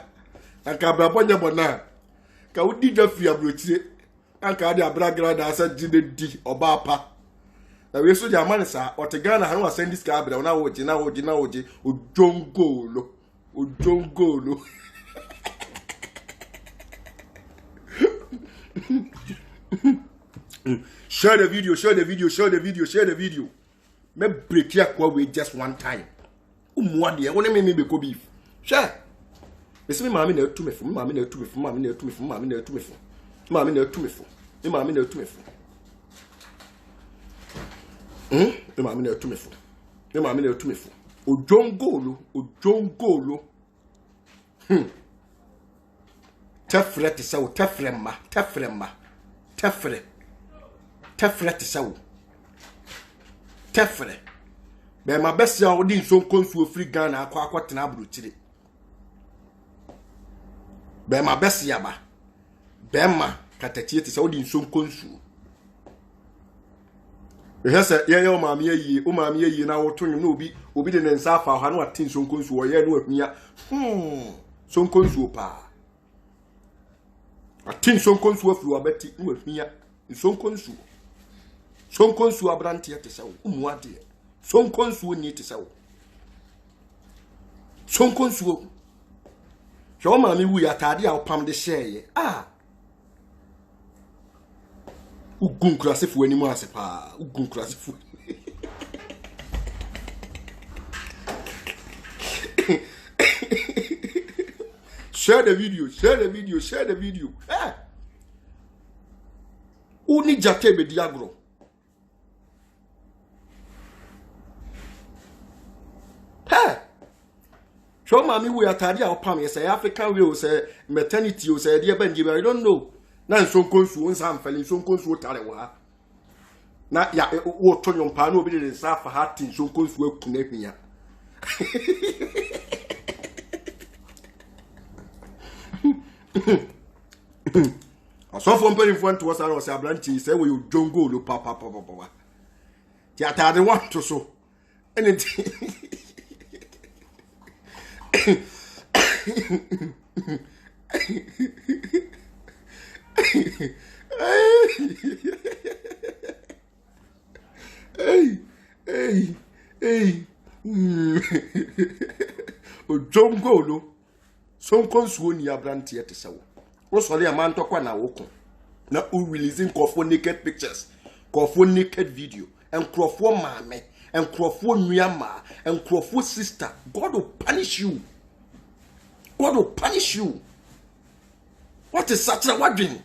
na ka brabonye bona ka wudi dwafi abrotie anka ade abragrada asa di oba apa na we so jamani sa otegana han wa send this ka abra na woji ojongolo share the video me break ya kwa we just one time umwade wona me be ko beef share me se me maami na etumefu ojongolo tefre tisawo tefre be ma besia odi nso konsuo free Ghana akwatena abrotire be ma besia ba be ma katachie tisawo odi nso konsuo ehese ye o maami ayi na wotonwum na obi de nensa afa ha no atin nso konsuo ye no ahua so konsuo pa atin nso konsuo afuru abati no ahua nso konsuo abrantie tisawo umuade sonkonsuo ni tisawo sonkonsuo hwe maami wu ya tade a opam de hyeye ugun krasefo ani mu ase pa ugun krasefo share the video uni jake be diagro show mami we atade a opam ye say African way o say maternity o say dey ban give I don't know na nso konsu on sam fali nso konsu tare wa na ya wo tonyo mpa na obi de nsa fa hati nso konsu akuna hia so for mpany front to us and was ablanchi say we jongo lo papa ti atade want to so anything hey o jongo lo so konsuo ni ablanchi ete sawo wo sori amanto kwa na woko na o releasing crofo naked pictures crofo naked video and crofo mame and crofo nuama and crofo sister. God will punish you. God will punish you. What is such a what dream?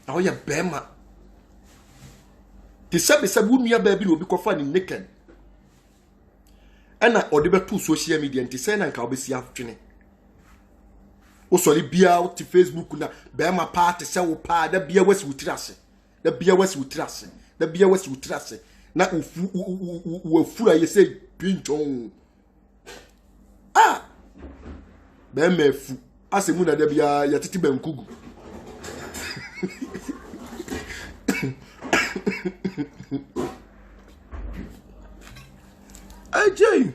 Now you bema. The sabi wunua baby will be confined naked. And na odebe to social media and say na nka obesi aftwene. O sori bia o ti Facebook na bema party say wo pa da bia wasi wutirase. Da bia wasi wutirase. Da bia wasi wutirase. Na ufura ye say pinchon. Ah. Bema fu. Asemu na da bia ya titi bankugu. AJ.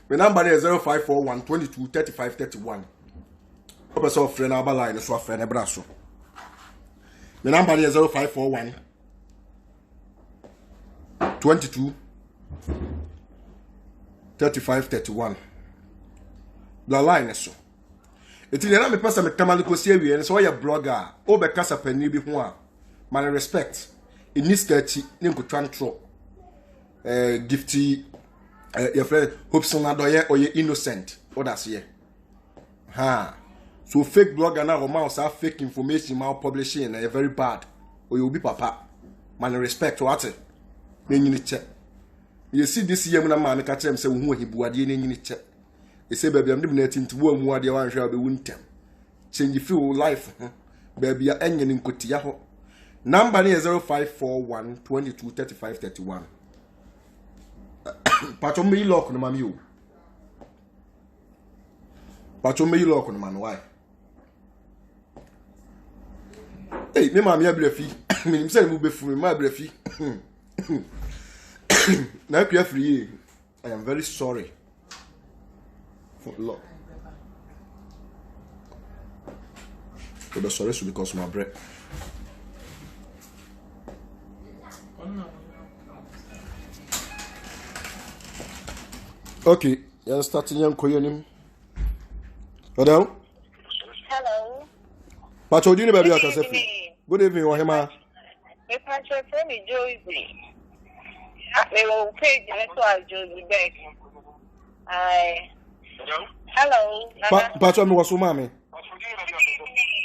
My number is 0541 22 35 31. Open so friend our line so friend ebraso. My number is 0541 22 35 31. The line is so. It is na me pesa me kamali ko sie wie so ya blogger o be kasa pani bi ho a man respect in this sketchy ni nkotwantro gifty your friend Hobson Adoye or you innocent or that's here ha so fake blogger na romance are fake information mal publishing and very bad or you will be papa man respect what it nyini che you see this year na man ka chem say wo hu ahibuade ne nyini che e say baby am dem na tintu wo mu ade wan hwa be wuntem change feel life baby ya enye ni nkotia ho number is 0541 22 35 31. Pacho me lock no mami o. Pacho me lock no man why? Hey, me mami abrefi. Me say mu be furu me abrefi. Na pia free. I am very sorry. For lock. I'm sorry because my breath. Okay, you're starting young Koyanim. Hello? Hello. Pacho, do you know about yourself? Good evening, Wahima. My Pacho, friend is Josie. They will pay the Josie back. Hello. Pacho, me was mami.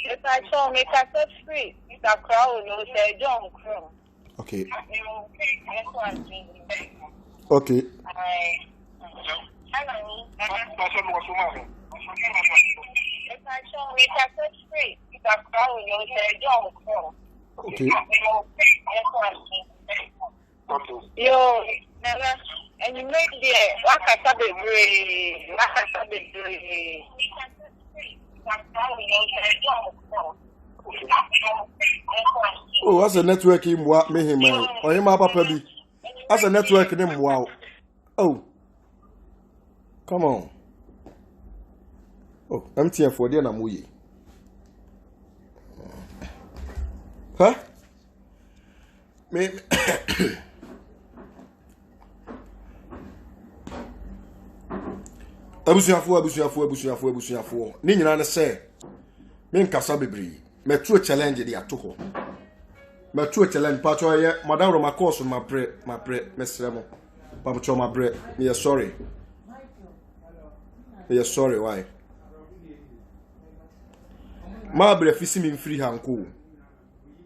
My Pacho, make us free. It's a crowd, no, say John Crow. Okay. They will pay the Josie back. Okay. Hello. If I show me that free, it's a crowd, you say, John Crow. Okay. Yo, and you make the Wakasa be Oh, that's a network in what me him. Or him papa be. That's a network in him. Wow. Oh. Come on. Oh, MTF for the Namuyi. Huh? Me. Abusuafo. Ni nyina na say. Me nkasa bebre. Me true challenge dey ato ho. Me true challenge pa cho ye madam Roma course my pre mesremo. Papa cho my bre. Me sorry. Me sorry why? Ma bre fisi me free hanko.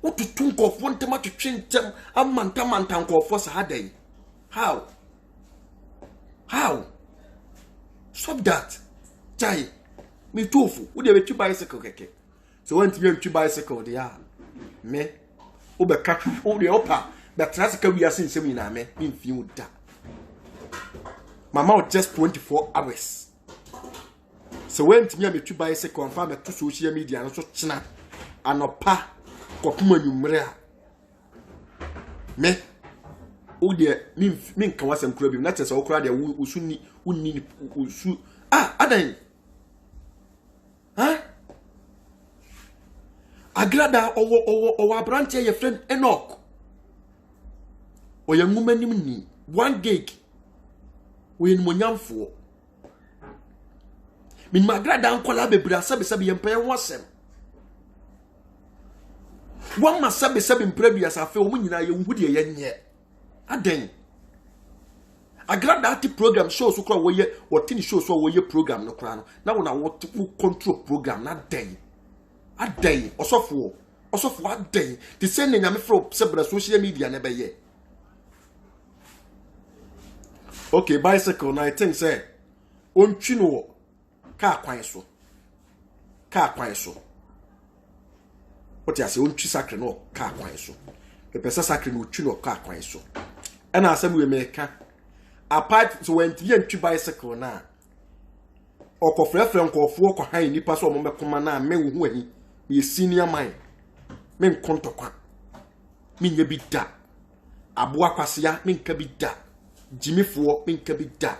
What to think of one time to change them a manta for Saturday? How? Stop that. Jai, me tofu. Would you have two bicycle keke? So when you have two bicycle, they are me. Obe catch all the upper. But classical we are seeing seminar me in few that. Mama just 24 hours. So when you have two bicycle and farm to social media and so china and opa kokuma numera. Me. O dear, min can was some crab, not as all crowd, who soon need Adan. Huh? Agrada or branch your friend Enoch. Or young woman ni 1 gig. We in Munyam for. Min Magrada and Colabe Sabi Empire was him. One must sabi previous I feel when you would yet. Aden. Agrada program shows who call way or tin shows or way program no crown. Now when I want to control program not day. A day or so for a day. The sending I'm from several social media never yet. Okay, bicycle na I think say on chino car so. What you say on chisacre no car so. The person sacre no chino car so. And I said we make apart so when you and bicycle na or kofre friend ko fo ko han nipa so mo mekoma na me hu ani me senior man me nkontokwa me nya bi da aboa kwasea me nka bi da jimifo me nka bi da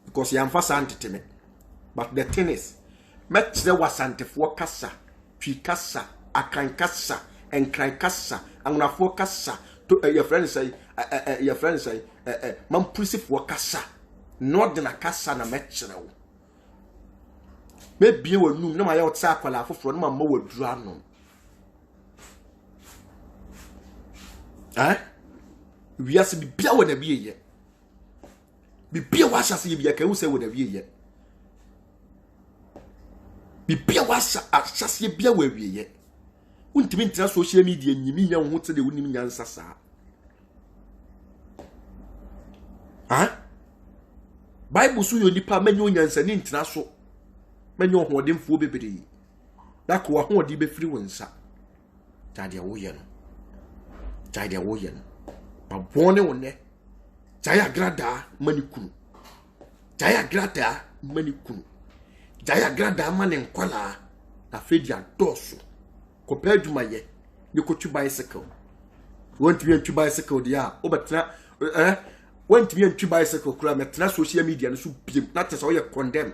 because you am fa santete but the thing is match the wasantefo kasa twi kasa akan kasa enkran kasa anunafo kasa to your friend say man pussy for kasa not the kasa na metchre wo maybe we num na ma ya otsa akwala afoforo na ma waduru ano we as bibia we na biye bibia wa asase bibia ka wo se we na biye bibia wa asase bibia we biye untimi ntina social media nyimi nya ho tse de wonimi nya nsasa Bible so yo nipa menyo nyansa ni ntina so menyo hodemfo bebere da ko ho odi be firi wonsa tade wo ye no ba bone wonne jaya grada manikunu jaya grada mane nkwala na fedia doso ko peduma ye ni ko tu bicycle want to tu bicycle dia obetra want to tu bicycle kura metra social media no so biem na tese o ye condemn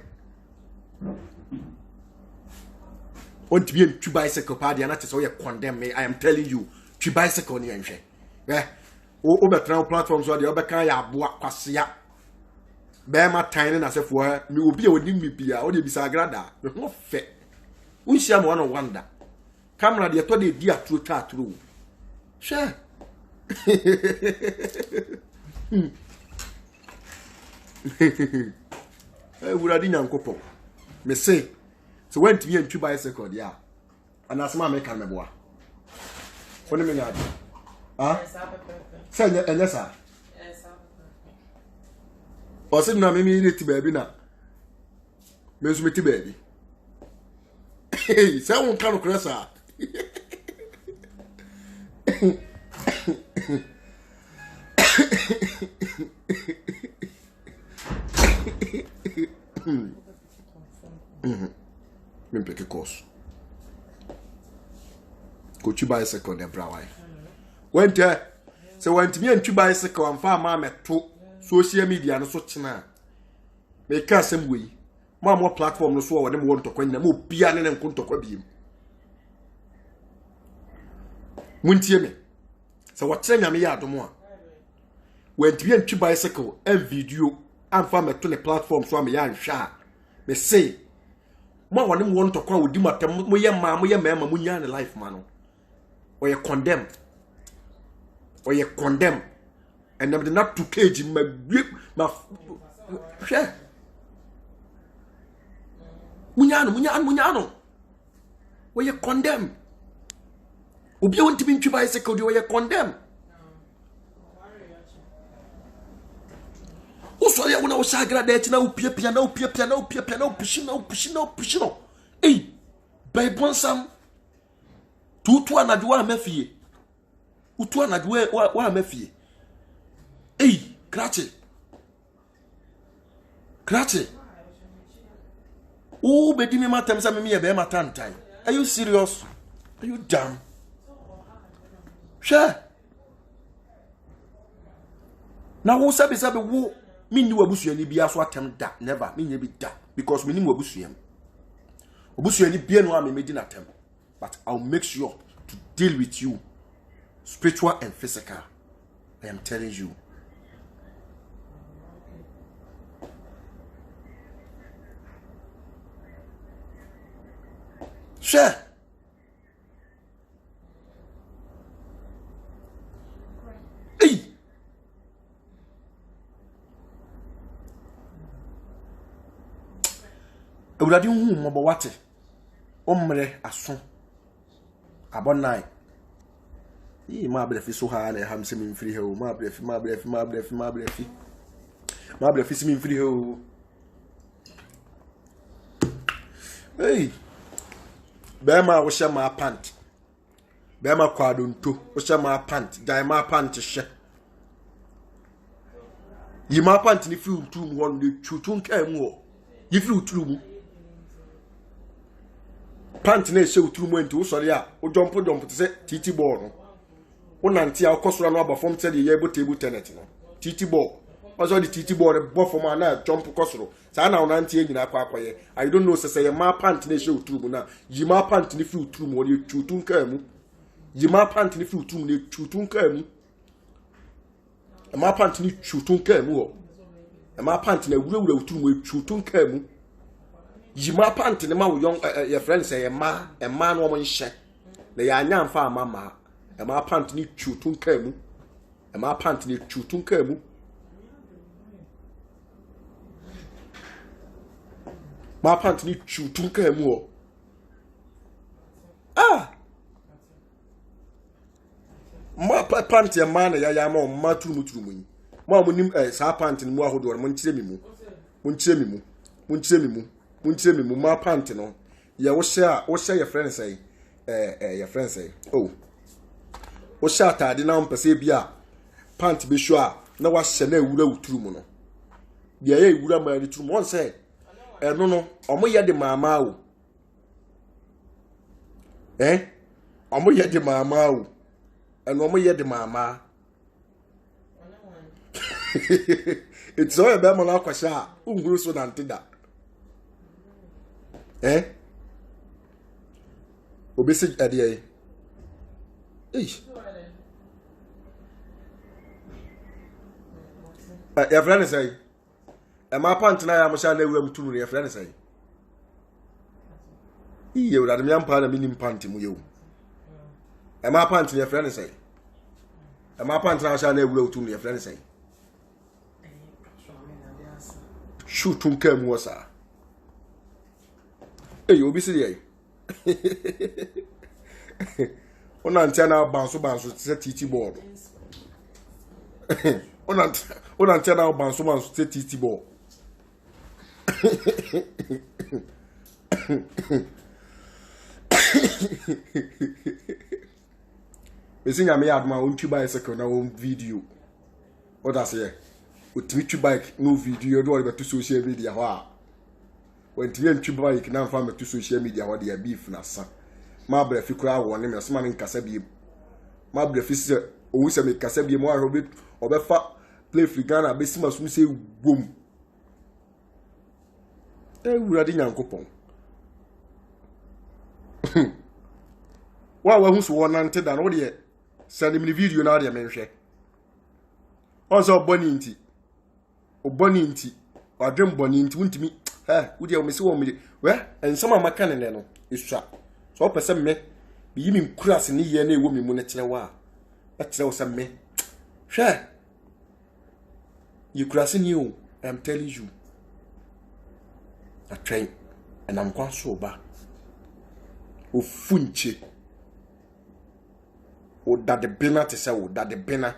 want to tu bicycle pa dia na tese o ye condemn me I am telling you tu bicycle ni enhwe obetra platforms so dia obeka ya aboa kwasea be ma tiny na sefo mi obi a woni mi bia o de bisa agrada me ho fe unhia mo no wonder camera de to de di atro tatro hwe wuradi nyankopɔ me say so when to me and two bicycle dia and as ma make am boa oni me nyade say enya sa o se na me ni ti baabi na me so me ti baabi say won kan ko sa Même petit course. Could you bicycle the brawai? Went there. So when to me and two bicycle and farm mamma to social media and such na. Make us some way. More platform no so them want to coin them more piano and conto quabim. Won't you me? So what saying me ya do more? When to me and two bicycle and video and farm to the platform so me ya sha. Me say ma wone won to kwa wodi matam mo ye ma mo nya ne life ma no o ye condemn and them not to cage ma hwe munya no o ye condemn obi a wontimi ntwi bicycle de oye condemn usori ya una usagra de tina upia na pushi no by bonsam tutu anadwo wa mafie utu anadwo wa mafie krache o bedi me matam sa me ye be matantan. Are you serious? Are you dumb? Sure. Na wo sabi wo me ni wabusuani bia so atem da never me nya bi da because me ni wabusuani. Obusuani bia no am me di na tem. But I'll make sure to deal with you spiritual and physical. I am telling you. Sure. Ewurade hu mmobo wate omre aso abonai ma brefi so ha na ham se mi mfiri he o ma brefi se mi mfiri he o bema wo hye ma pant bema kwado nto wo hye ma pant dai ma pant hye yi ma pant ni fi utum ho de twutun kai mu ho yi fi utum pant na ehye uturumu enti wo sori a wo jump te se titi ball no wo nanti a wo kosoro no abafom te de ye bo table tennis no titi ball also the titi ball bo fom na jump kosoro sa na wo nanti e nyina akwaye I don't know say ma pant na ehye uturumu na yi ma pant ni fi uturumu wo de twutun ka mu yi ma pant ni fi uturumu de twutun ka mu ma pant ni twutun ka mu ho ma pant na wura uturumu twutun ka mu yima pant ne ma wo yon your friend say ma no mo nhye na ya anya mfa ama ma pant ni twutun ka mu ma pant ni twutun ka mu ma pant ni twutun ka mu ma pant ya ma na ya ma turumu yi ma mo nim sa pant ni mu ahodo mo nkyire mi mu ma pant no ya wo hye your friend say your friend say wo hye atade na mpese bia pant be hwo a na wa hye na ewura wuturu mu no bia ya ewura ma ni turu mu on say no omo ye de mama o omo ye de mama o omo ye de mama it's all about mo na kwasha unguru so na ntida obesi adie your friend say ma pant na ya mo sha na ewura mutunu your friend say iye ura de myampa na minim pant mu yewu ma pant your friend say ma pant na sha na ewura mutunu your friend say shootun kam wasa obi si dey ona antena banso se titi board ona antena banso se titi board esinya me adma on tu bicycle na on video what I say utimi tu bike no video do be to social media ho a when tiye ntwi bike na mfa metu social media ho de beef na sa ma bra fi kura wo ne me so ma nkasa bi ma bra fi se owu se me kasa bi mo a obefa play free Ghana be sima sum se gom wura di nyankopon wa hu so wona nte da no de send me video na de me hwe onso oboni nti adwem boni nti wuntimi wudi o mesi wo me we ensama maka ne no isua so pese me bi yimi nkurase ne ye na ewo me mu ne kire wa a kire wo se me hwe yikurase ni o I'm telling you a train and I'm going so ba ofunche O dade bena te se o dade bena.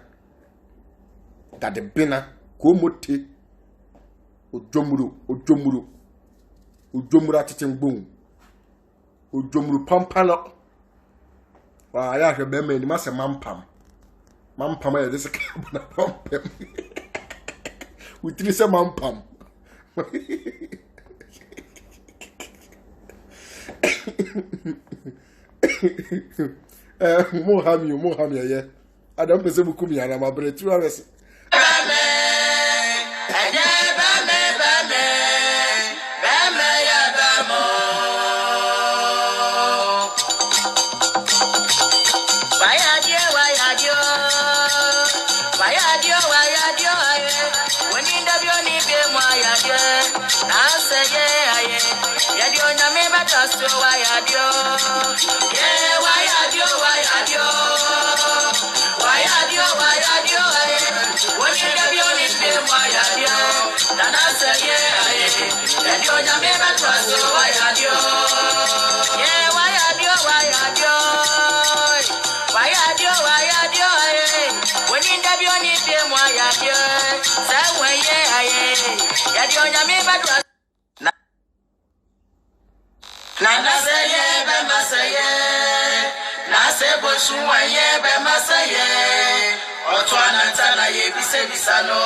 Dade bena ko mote. O jomuru atete ngbon. O jomuru pampalo. Wa ya hwe be me ni ma se mampam ya de se ka na pampam. Utiri se mampam. Mohami ye. Adam pese buku mi ana mabre tu arese. Nana saye be masaye, na se bosuwa ye be masaye. Otwana tana ye bisano.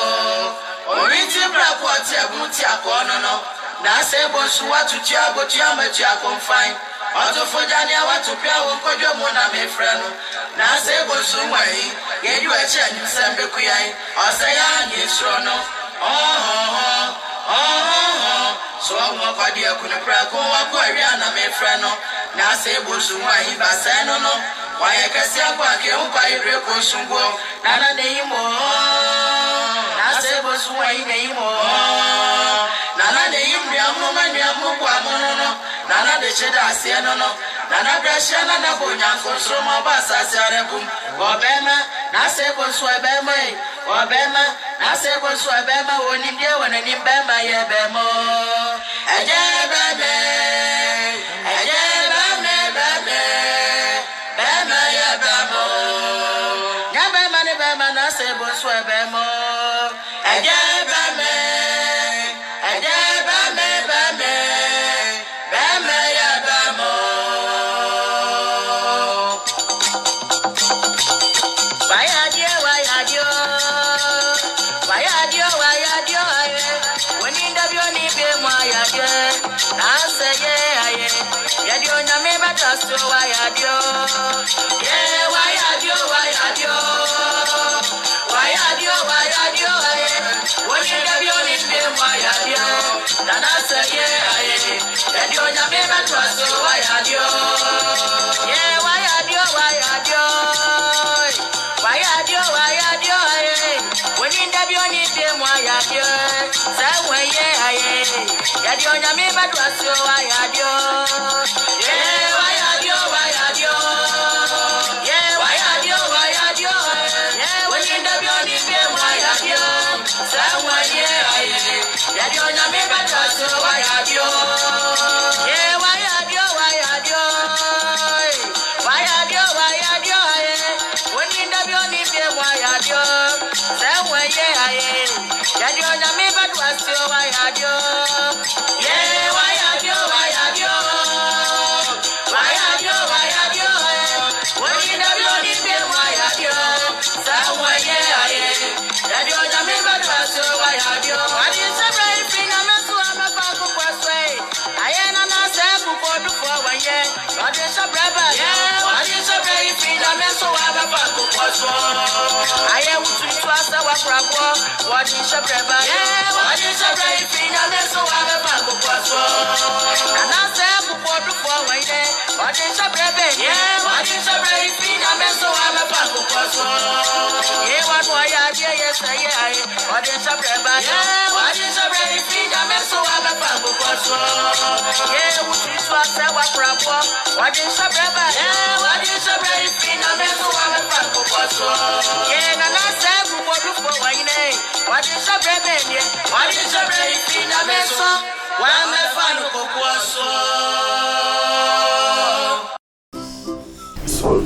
Oriti brakwati abuti akono no. Na se bosuwa tutia botia mechi akonfine. Otofojani awatu pia wonkojo mona me freno. Na se bosuwa ye du eche nyusembe kuyai. Osaya ni srono. So mo kwadi akuna prako wako ariana me freno na se bosu wa ibaseno no wa ye kase akwa ke umpa ire ko sungo na neimo na se bosu wa neimo na neimo ya mo manu amu kwa mo no na de cheda asieno no na brasha na bonya ko so mo basa siarebum obema na se bosu obema obema na se bosu obema woni die wona ni bema ye bemo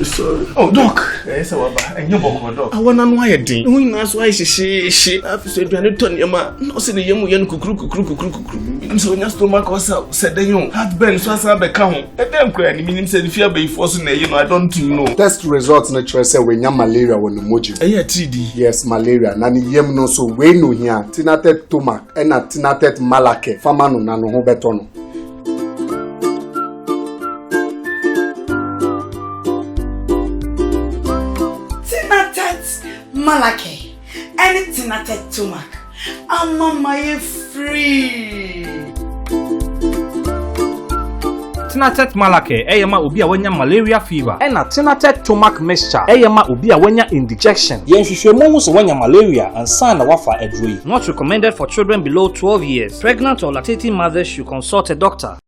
sorry. Oh, Doc. Yes, Waba. And you walk, Doc. I want to know why you did. We must why she. I've said, you are turn your man. No, say the young kukru. I'm so your stomach was said the young. Had been so as I become. A damn crying, meaning said if you are being forced, I don't know. Test results na say when you malaria when emoji. Yeah, TD. Yes, malaria. Nani yem no so we no here. Tinatet tomac and tinatet malake. Famano nano ho betono. Tinatet malake and tinatet tomac. Mama free. Tinatet malake eyama obi a wanya malaria fever ena tinatet tomac mixture eyama obi a wanya indigestion. Yen hwehwemu ho so wanya malaria and sana wafa adroi. Not recommended for children below 12 years. Pregnant or lactating mothers should consult a doctor.